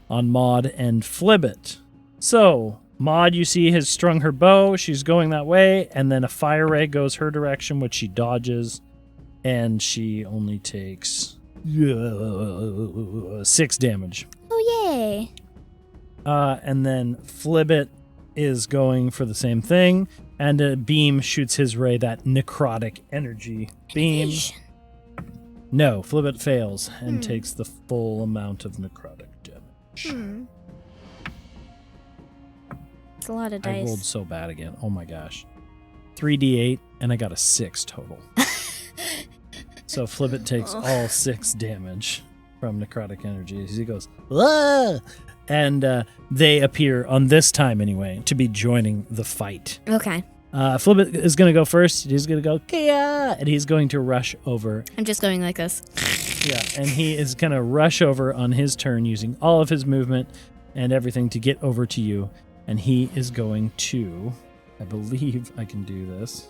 on Maud and Flibbit. So, Maud, you see, has strung her bow. She's going that way. And then a fire ray goes her direction, which she dodges. And she only takes 6 damage. Oh, yay. And then Flibbit is going for the same thing. And a beam shoots his ray, that necrotic energy beam. No, Flibbit fails and takes the full amount of necrotic damage. It's a lot of dice. I rolled so bad again. Oh my gosh. 3d8, and I got a 6 total. So Flibbit takes all 6 damage from necrotic energy. He goes, "Whoa!" And they appear, on this time anyway, to be joining the fight. Okay. Flibbit is going to go first. He's going to go, Kea! And he's going to rush over. I'm just going like this. Yeah, and he is going to rush over on his turn using all of his movement and everything to get over to you. And he is going to, I believe I can do this.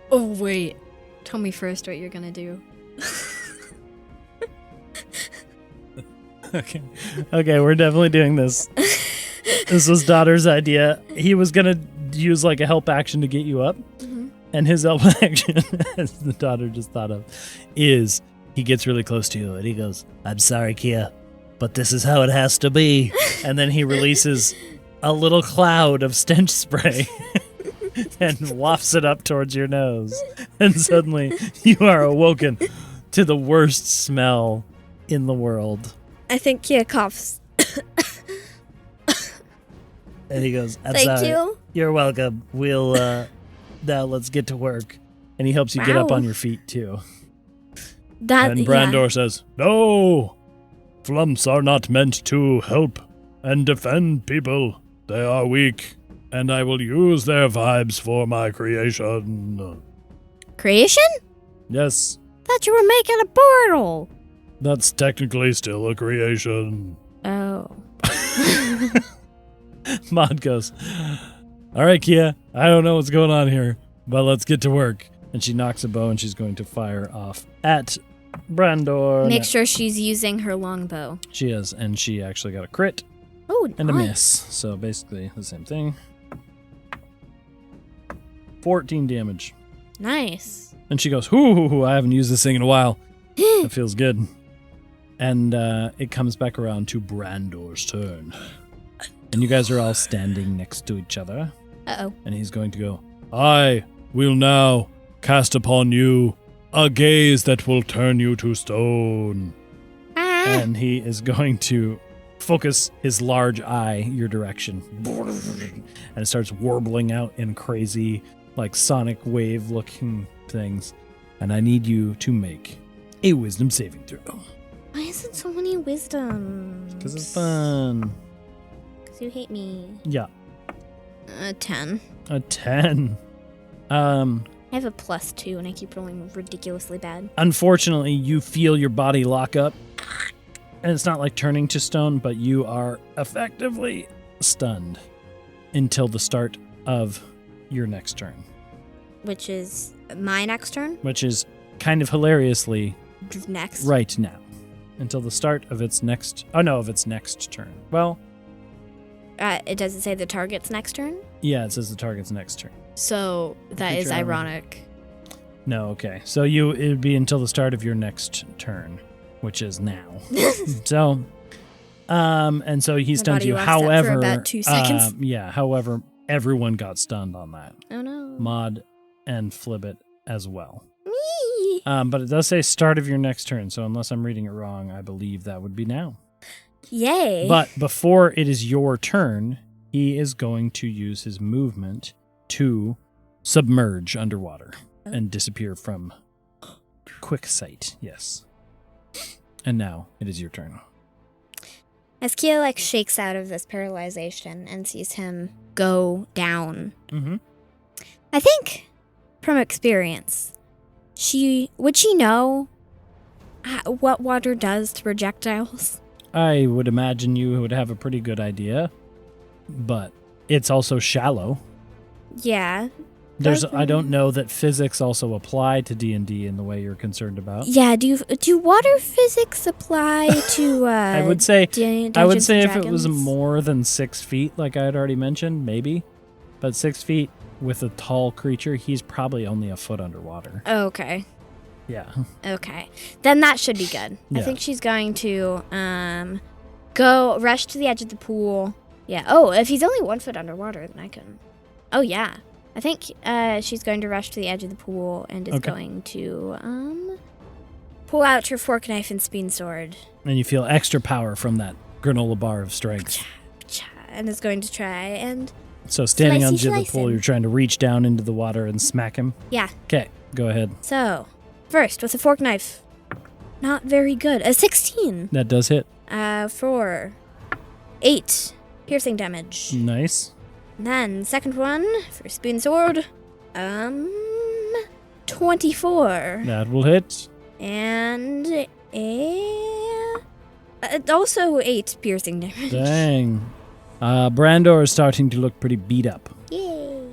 Oh, wait. Tell me first what you're going to do. Okay, we're definitely doing this. This was Daughter's idea. He was going to use like a help action to get you up. Mm-hmm. And his help action, as the Daughter just thought of, is he gets really close to you and he goes, "I'm sorry, Kea, but this is how it has to be." And then he releases a little cloud of stench spray and wafts it up towards your nose. And suddenly you are awoken to the worst smell in the world. I think Kea coughs. And he goes, "I'm Thank sorry. you. You're welcome. We'll, now let's get to work." And he helps you get up on your feet, too. And Brandor says, "No! Flumps are not meant to help and defend people. They are weak, and I will use their vibes for my creation." Creation? Yes, Thought you were making a portal. that's technically still a creation. Oh. Maud goes, "All right, Kea, I don't know what's going on here, but let's get to work." And she knocks a bow and she's going to fire off at Brandor. Make sure she's using her longbow. She is, and she actually got a crit Oh, and a nice. miss. So basically the same thing. 14 damage. Nice. And she goes, "Hoo, I haven't used this thing in a while. That feels good." And it comes back around to Brandor's turn. And you guys are all standing next to each other. Uh-oh. And he's going to go, "I will now cast upon you a gaze that will turn you to stone." And he is going to focus his large eye your direction. And it starts warbling out in crazy, like sonic wave looking things. And I need you to make a wisdom saving throw. Why is it so many wisdoms? Because it's fun. Because you hate me. Yeah. 10. A 10. I have a +2 and I keep rolling ridiculously bad. Unfortunately, you feel your body lock up. And it's not like turning to stone, but you are effectively stunned until the start of your next turn. Which is my next turn? Which is kind of hilariously Next. right now. Until the start of its next... Oh, no, of its next turn. Well... It doesn't say the target's next turn? Yeah, it says the target's next turn. So that is Future ironic. No, okay. So it'd be until the start of your next turn, which is now. So, and so he stunned body you. lost up for However, about 2 seconds. However, everyone got stunned on that. Oh no. Maud and Flibbit as well. Me. But it does say start of your next turn. So unless I'm reading it wrong, I believe that would be now. Yay. But before it is your turn, he is going to use his movement to submerge underwater and disappear from quick sight. Yes. And now it is your turn. As Kea like shakes out of this paralyzation and sees him go down, Mm-hmm. I think from experience, would she know what water does to projectiles? I would imagine you would have a pretty good idea, but it's also shallow. Yeah. I don't know that physics also apply to D&D in the way you're concerned about. Yeah, do water physics apply to I would say Dungeons and if it was Dragons? more than 6 feet, like I had already mentioned, maybe. But 6 feet with a tall creature, he's probably only a foot underwater. Okay. Yeah. Okay. Then that should be good. I Yeah. think she's going to go rush to the edge of the pool. Yeah. Oh, if he's only 1 foot underwater, then I can. Oh yeah. I think she's going to rush to the edge of the pool and is Okay. going to pull out her fork knife and spin sword. And you feel extra power from that granola bar of strength. And is going to try and So standing on the edge of the Slicey pool, slicing. you're trying to reach down into the water and smack him. yeah. Okay, go ahead. So first with a fork knife, not very good. A 16 That does hit. for 8 piercing damage. Nice. And then second one for spoon sword, 24 That will hit. and also 8 piercing damage. Dang. Brandor is starting to look pretty beat up. Yay!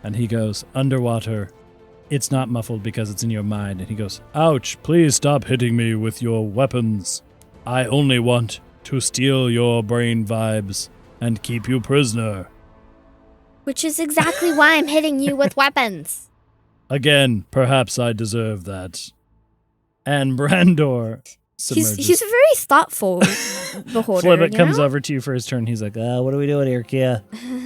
And he goes, underwater. It's not muffled because it's in your mind. And he goes, ouch, please stop hitting me with your weapons. I only want to steal your brain vibes and keep you prisoner. Which is exactly why I'm hitting you with weapons. Again, perhaps I deserve that. And Brandor submerges. He's a very thoughtful beholder. Flibbit you comes know? over to you for his turn. He's like, what are we doing here, Kea?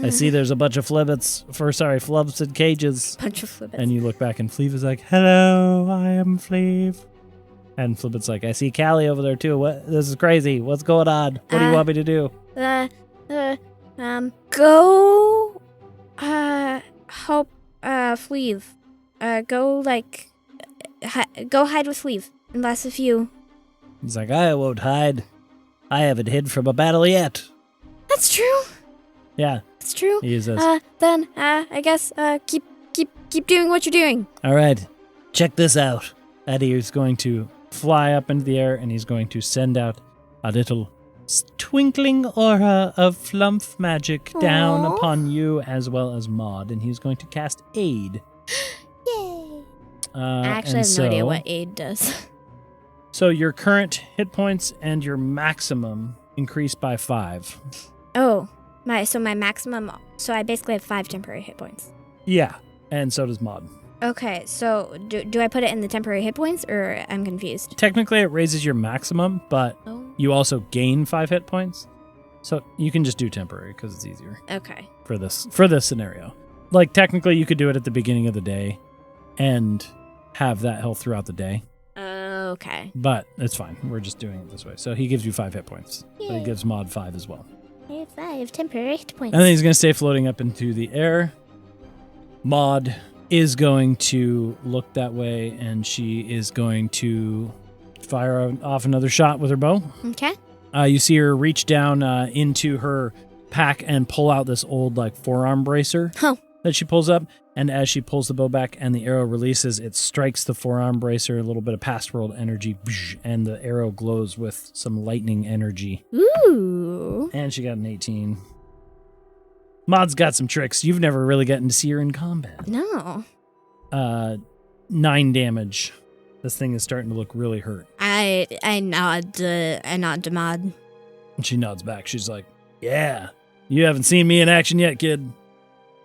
I see there's a bunch of flubs in cages. Bunch of flibbits. And you look back and Fleeve is like, hello, I am Fleeve. And Flibbit's like, I see Callie over there too. What? This is crazy. What's going on? What do you want me to do? Go, help, Fleeve. Go hide with Fleeve. Unless if you... He's like, I won't hide. I haven't hid from a battle yet. That's true. Yeah, That's true. he says, Then, I guess, keep doing what you're doing. all right, check this out. And he's going to fly up into the air and he's going to send out a little twinkling aura of flump magic down Aw. upon you as well as Maud. And he's going to cast Aid. Yay. I I actually have no idea what aid does. So your current hit points and your maximum increase by 5. Oh, my maximum... So I basically have 5 temporary hit points. Yeah, and so does Maud. Okay, so do I put it in the temporary hit points, or I'm confused? Technically, it raises your maximum, but Oh. you also gain 5 hit points. So you can just do temporary because it's easier Okay. for this scenario. Like, technically, you could do it at the beginning of the day and have that health throughout the day. Okay. But it's fine. We're just doing it this way. So he gives you 5 hit points. But he Yay. gives Maud 5 as well. I have 5 temporary hit points. And then he's going to stay floating up into the air. Maud is going to look that way, and she is going to fire off another shot with her bow. Okay. You see her reach down into her pack and pull out this old forearm bracer Oh. that she pulls up. And as she pulls the bow back and the arrow releases, it strikes the forearm bracer, a little bit of past world energy, and the arrow glows with some lightning energy. Ooh. And she got an 18. Maud's got some tricks. You've never really gotten to see her in combat. No. 9 damage. This thing is starting to look really hurt. I nod to Maud. And she nods back. She's like, yeah, you haven't seen me in action yet, kid.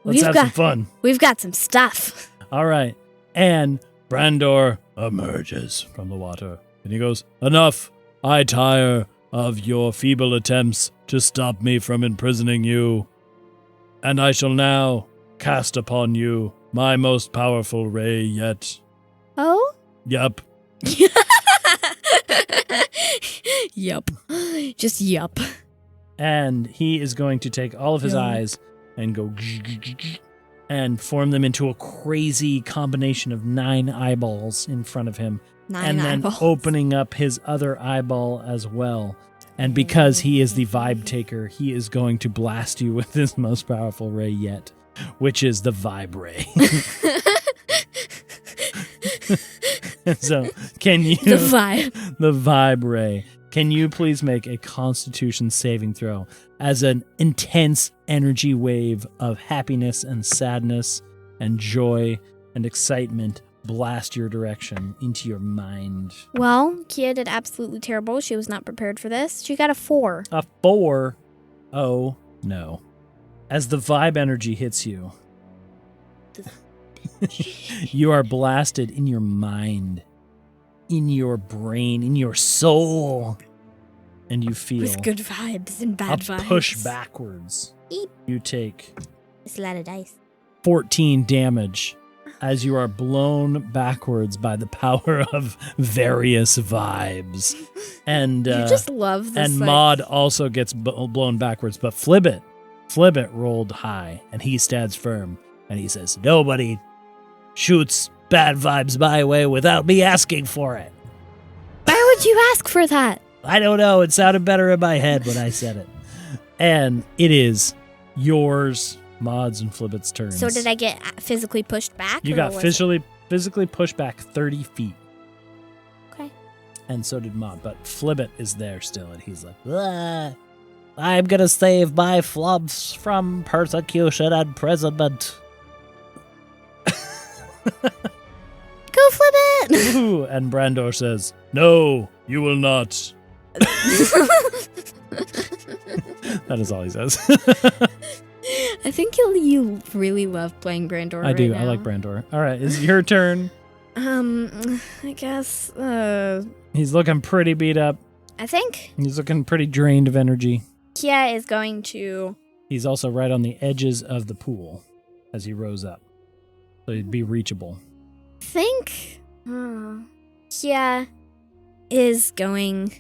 Let's have some fun. We've got some stuff. All right. And Brandor emerges from the water. And he goes, enough. I tire of your feeble attempts to stop me from imprisoning you. And I shall now cast upon you my most powerful ray yet. Oh? Yup. Yup. Just yup. And he is going to take all of his eyes and go and form them into a crazy combination of 9 eyeballs in front of him. 9 and then eyeballs. opening up his other eyeball as well. And because he is the vibe taker, he is going to blast you with his most powerful ray yet, which is the vibe ray. So, can you... The vibe ray. Can you please make a Constitution saving throw as an intense energy wave of happiness and sadness and joy and excitement blast your direction into your mind? Well, Kea did absolutely terrible. She was not prepared for this. She got a 4. A 4? Oh, no. As the vibe energy hits you, you are blasted in your mind, in your brain, in your soul, and you feel With good vibes and bad vibes. push backwards. Eep. You take It's a lot of dice. 14 damage as you are blown backwards by the power of various vibes. And You just love this. and like, Maud also gets blown backwards, but Flibbit rolled high, and he stands firm, and he says, "Nobody shoots bad vibes my way without me asking for it." Why would you ask for that? I don't know. It sounded better in my head when I said it. And it is yours, Maud's and Flibbit's turns. So did I get physically pushed back? You or got was physically pushed back 30 feet. Okay. And so did Maud, but Flibbit is there still, and he's like, "Ah, I'm gonna save my flubs from persecution and imprisonment." Go flip it! Ooh, and Brandor says, "No, you will not." That is all he says. I think you really love playing Brandor. I do. Right I now. like Brandor. All right, it's your turn. I guess. He's looking pretty beat up. I think He's looking pretty drained of energy. Kea is going to... He's also right on the edges of the pool as he rose up. So he'd be reachable. think Kea is going...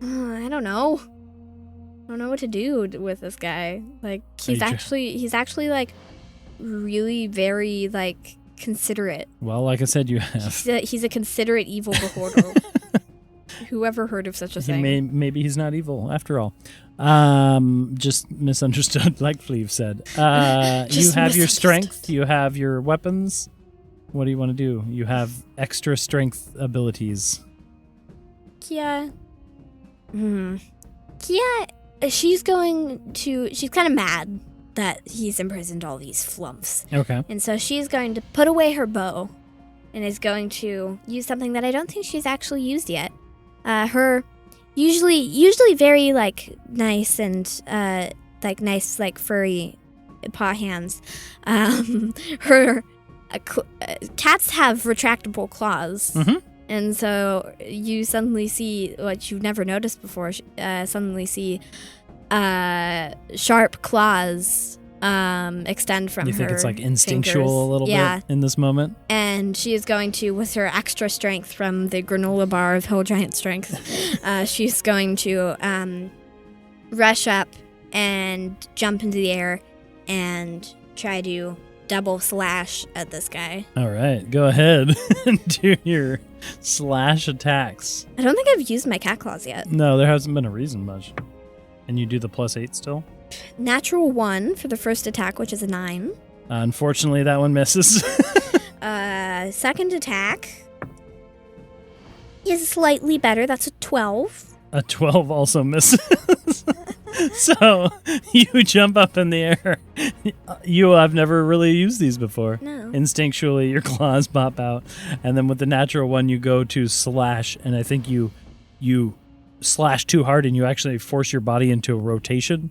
I don't know. I don't know what to do with this guy. Like, he's actually like really very like considerate. Well, like I said, you have. He's a considerate evil beholder. Whoever heard of such a thing? Maybe he's not evil after all. Just misunderstood, like Fleeve said. You have your strength. You have your weapons. What do you want to do? You have extra strength abilities. Kea. Kea, she's kind of mad that he's imprisoned all these flumps. Okay. And so she's going to put away her bow and is going to use something that I don't think she's actually used yet. Her usually very like nice and nice like furry paw hands. Her cats have retractable claws. Mm-hmm. And so you suddenly see what you've never noticed before. Suddenly see sharp claws extend from her. You think it's like instinctual fingers. a little bit in this moment? And she is going to, with her extra strength from the granola bar of Hill Giant strength, she's going to rush up and jump into the air and try to double slash at this guy. All right, go ahead and do your slash attacks. I don't think I've used my cat claws yet. No, there hasn't been a reason much. And you do the +8 still? Natural 1 for the first attack, which is a 9. Unfortunately, that one misses. Second attack is slightly better. That's a 12. A 12 also misses. So you jump up in the air. I've never really used these before. No. Instinctually, your claws pop out. And then with the natural one, you go to slash. And I think you slash too hard and you actually force your body into a rotation.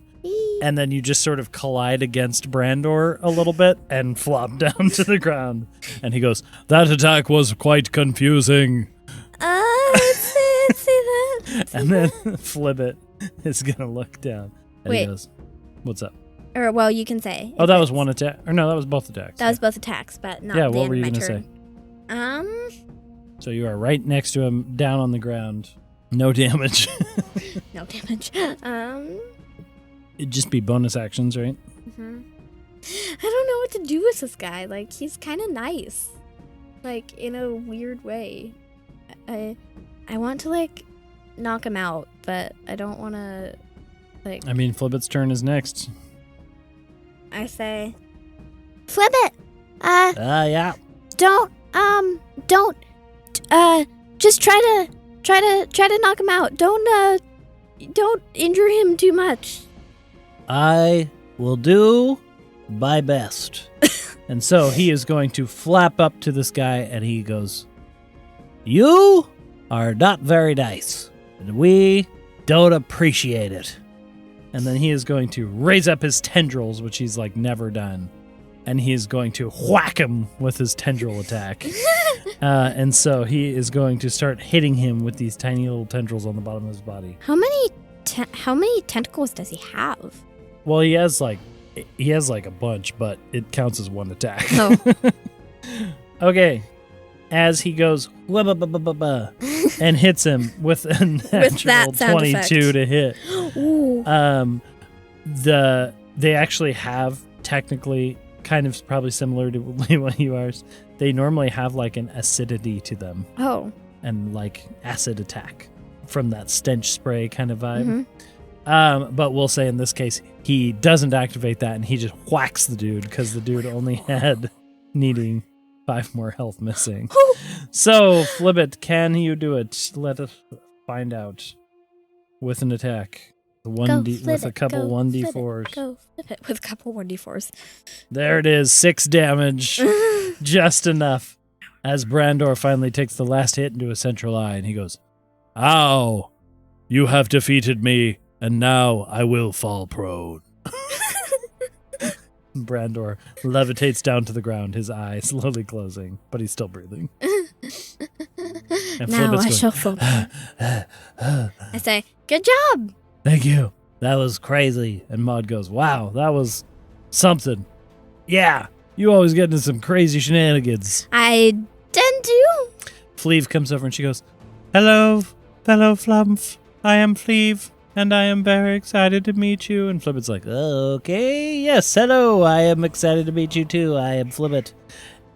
And then you just sort of collide against Brandor a little bit and flop down to the ground. And he goes, "That attack was quite confusing." Let's see that. And then Flibbit is going to look down. And Wait. he goes, "What's up?" Or, well, you can say. Oh, that was one attack. Or no, that was both attacks. That was both attacks, but not Yeah, the what end were you of my going to turn. say? So you are right next to him, down on the ground. No damage. No damage. It'd just be bonus actions, right? I don't know what to do with this guy. Like, he's kind of nice. Like, in a weird way. I want to, like, knock him out, but I don't want to, I mean, Flibbit's turn is next. I say, Flibbit, Yeah. don't, just try to knock him out. Don't injure him too much. I will do my best. And so he is going to flap up to this guy and he goes, "You are not very nice, and we don't appreciate it." And then he is going to raise up his tendrils, which he's like never done. And he is going to whack him with his tendril attack. And so he is going to start hitting him with these tiny little tendrils on the bottom of his body. How many tentacles does he have? Well, he has like a bunch, but it counts as one attack. Oh. Okay. As he goes "Wah-ba-ba-ba-ba-ba," and hits him with a natural that sound 22 effect. to hit. Ooh. They actually have technically kind of probably similar to what you are. They normally have like an acidity to them Oh. and like acid attack from that stench spray kind of vibe. Mm-hmm. But we'll say in this case, he doesn't activate that and he just whacks the dude because the dude only had needing 5 more health missing. So, Flibbit, can you do it? Let us find out. With an attack. With a couple 1d4s. Go flip it with a couple 1d4s. There it is, 6 damage. Just enough. As Brandor finally takes the last hit into his central eye and he goes, "Ow! You have defeated me, and now I will fall prone." Brandor levitates down to the ground, his eye slowly closing, but he's still breathing. And Now Flibbit's I going, shall fall. I say, good job. "Thank you. That was crazy." And Maud goes, "Wow, that was something. Yeah, you always get into some crazy shenanigans." I didn't do. Fleeve comes over and she goes, "Hello, fellow Flumph. I am Fleeve, and I am very excited to meet you." And Flibbit's like, "Okay, yes, hello. I am excited to meet you too. I am Flibbit."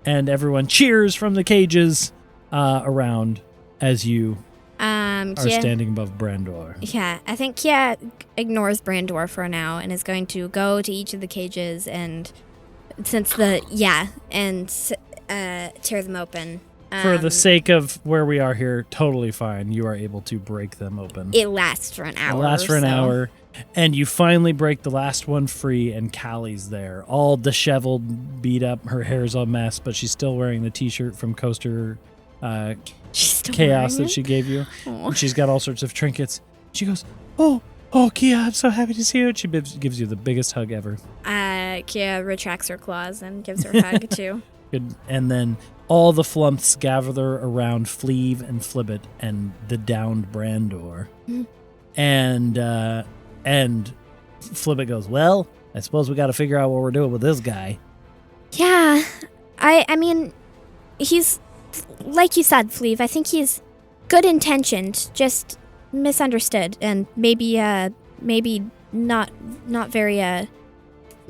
And everyone cheers from the cages around as you are standing above Brandor. Yeah, I think Kea ignores Brandor for now and is going to go to each of the cages and tear them open. For the sake of where we are here, totally fine. You are able to break them open. It lasts for an hour. It lasts for an hour. And you finally break the last one free, and Callie's there, all disheveled, beat up. Her hair's a mess, but she's still wearing the T-shirt from Coaster She's still Chaos wearing that it? she gave you. Aw. And she's got all sorts of trinkets. She goes, oh, Kea, I'm so happy to see you. And she gives you the biggest hug ever. Kea retracts her claws and gives her a hug too. Good. And then all the flumps gather around Fleeve and Flibbit and the downed Brandor. Mhm. And Flibbit goes, "Well, I suppose we got to figure out what we're doing with this guy." Yeah, I mean, he's like you said, Fleeve. I think he's good intentioned, just misunderstood, and maybe not very.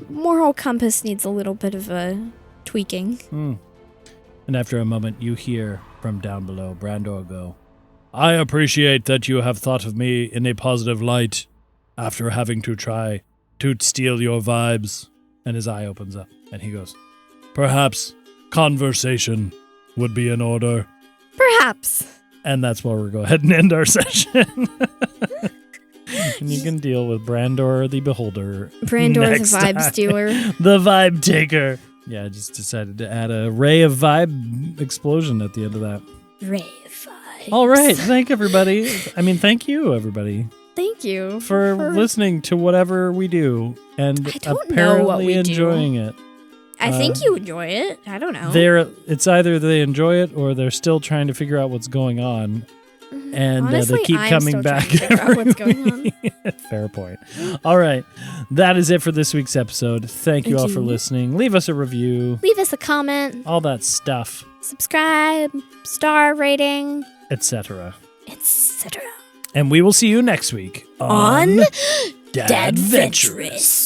Moral compass needs a little bit of a tweaking. And after a moment, you hear from down below Brandor go, "I appreciate that you have thought of me in a positive light after having to try to steal your vibes." And his eye opens up and he goes, "Perhaps conversation would be in order." Perhaps. And that's where we'll go ahead and end our session. And you can deal with Brandor the Beholder. Brandor's next a vibe time. stealer. The vibe taker. Yeah, I just decided to add a ray of vibe explosion at the end of that. Ray vibes. All right. Thank you, everybody. Thank you for listening to whatever we do and I don't know what apparently we do. enjoying it. I think you enjoy it. I don't know. It's either they enjoy it or they're still trying to figure out what's going on. And Honestly, they keep I'm coming still back. trying to figure out what's going on. Fair point. All right. That is it for this week's episode. Thank you all for you. listening. Leave us a review. Leave us a comment, All that stuff, subscribe, star rating, etc. etc. And we will see you next week On Dadventurous.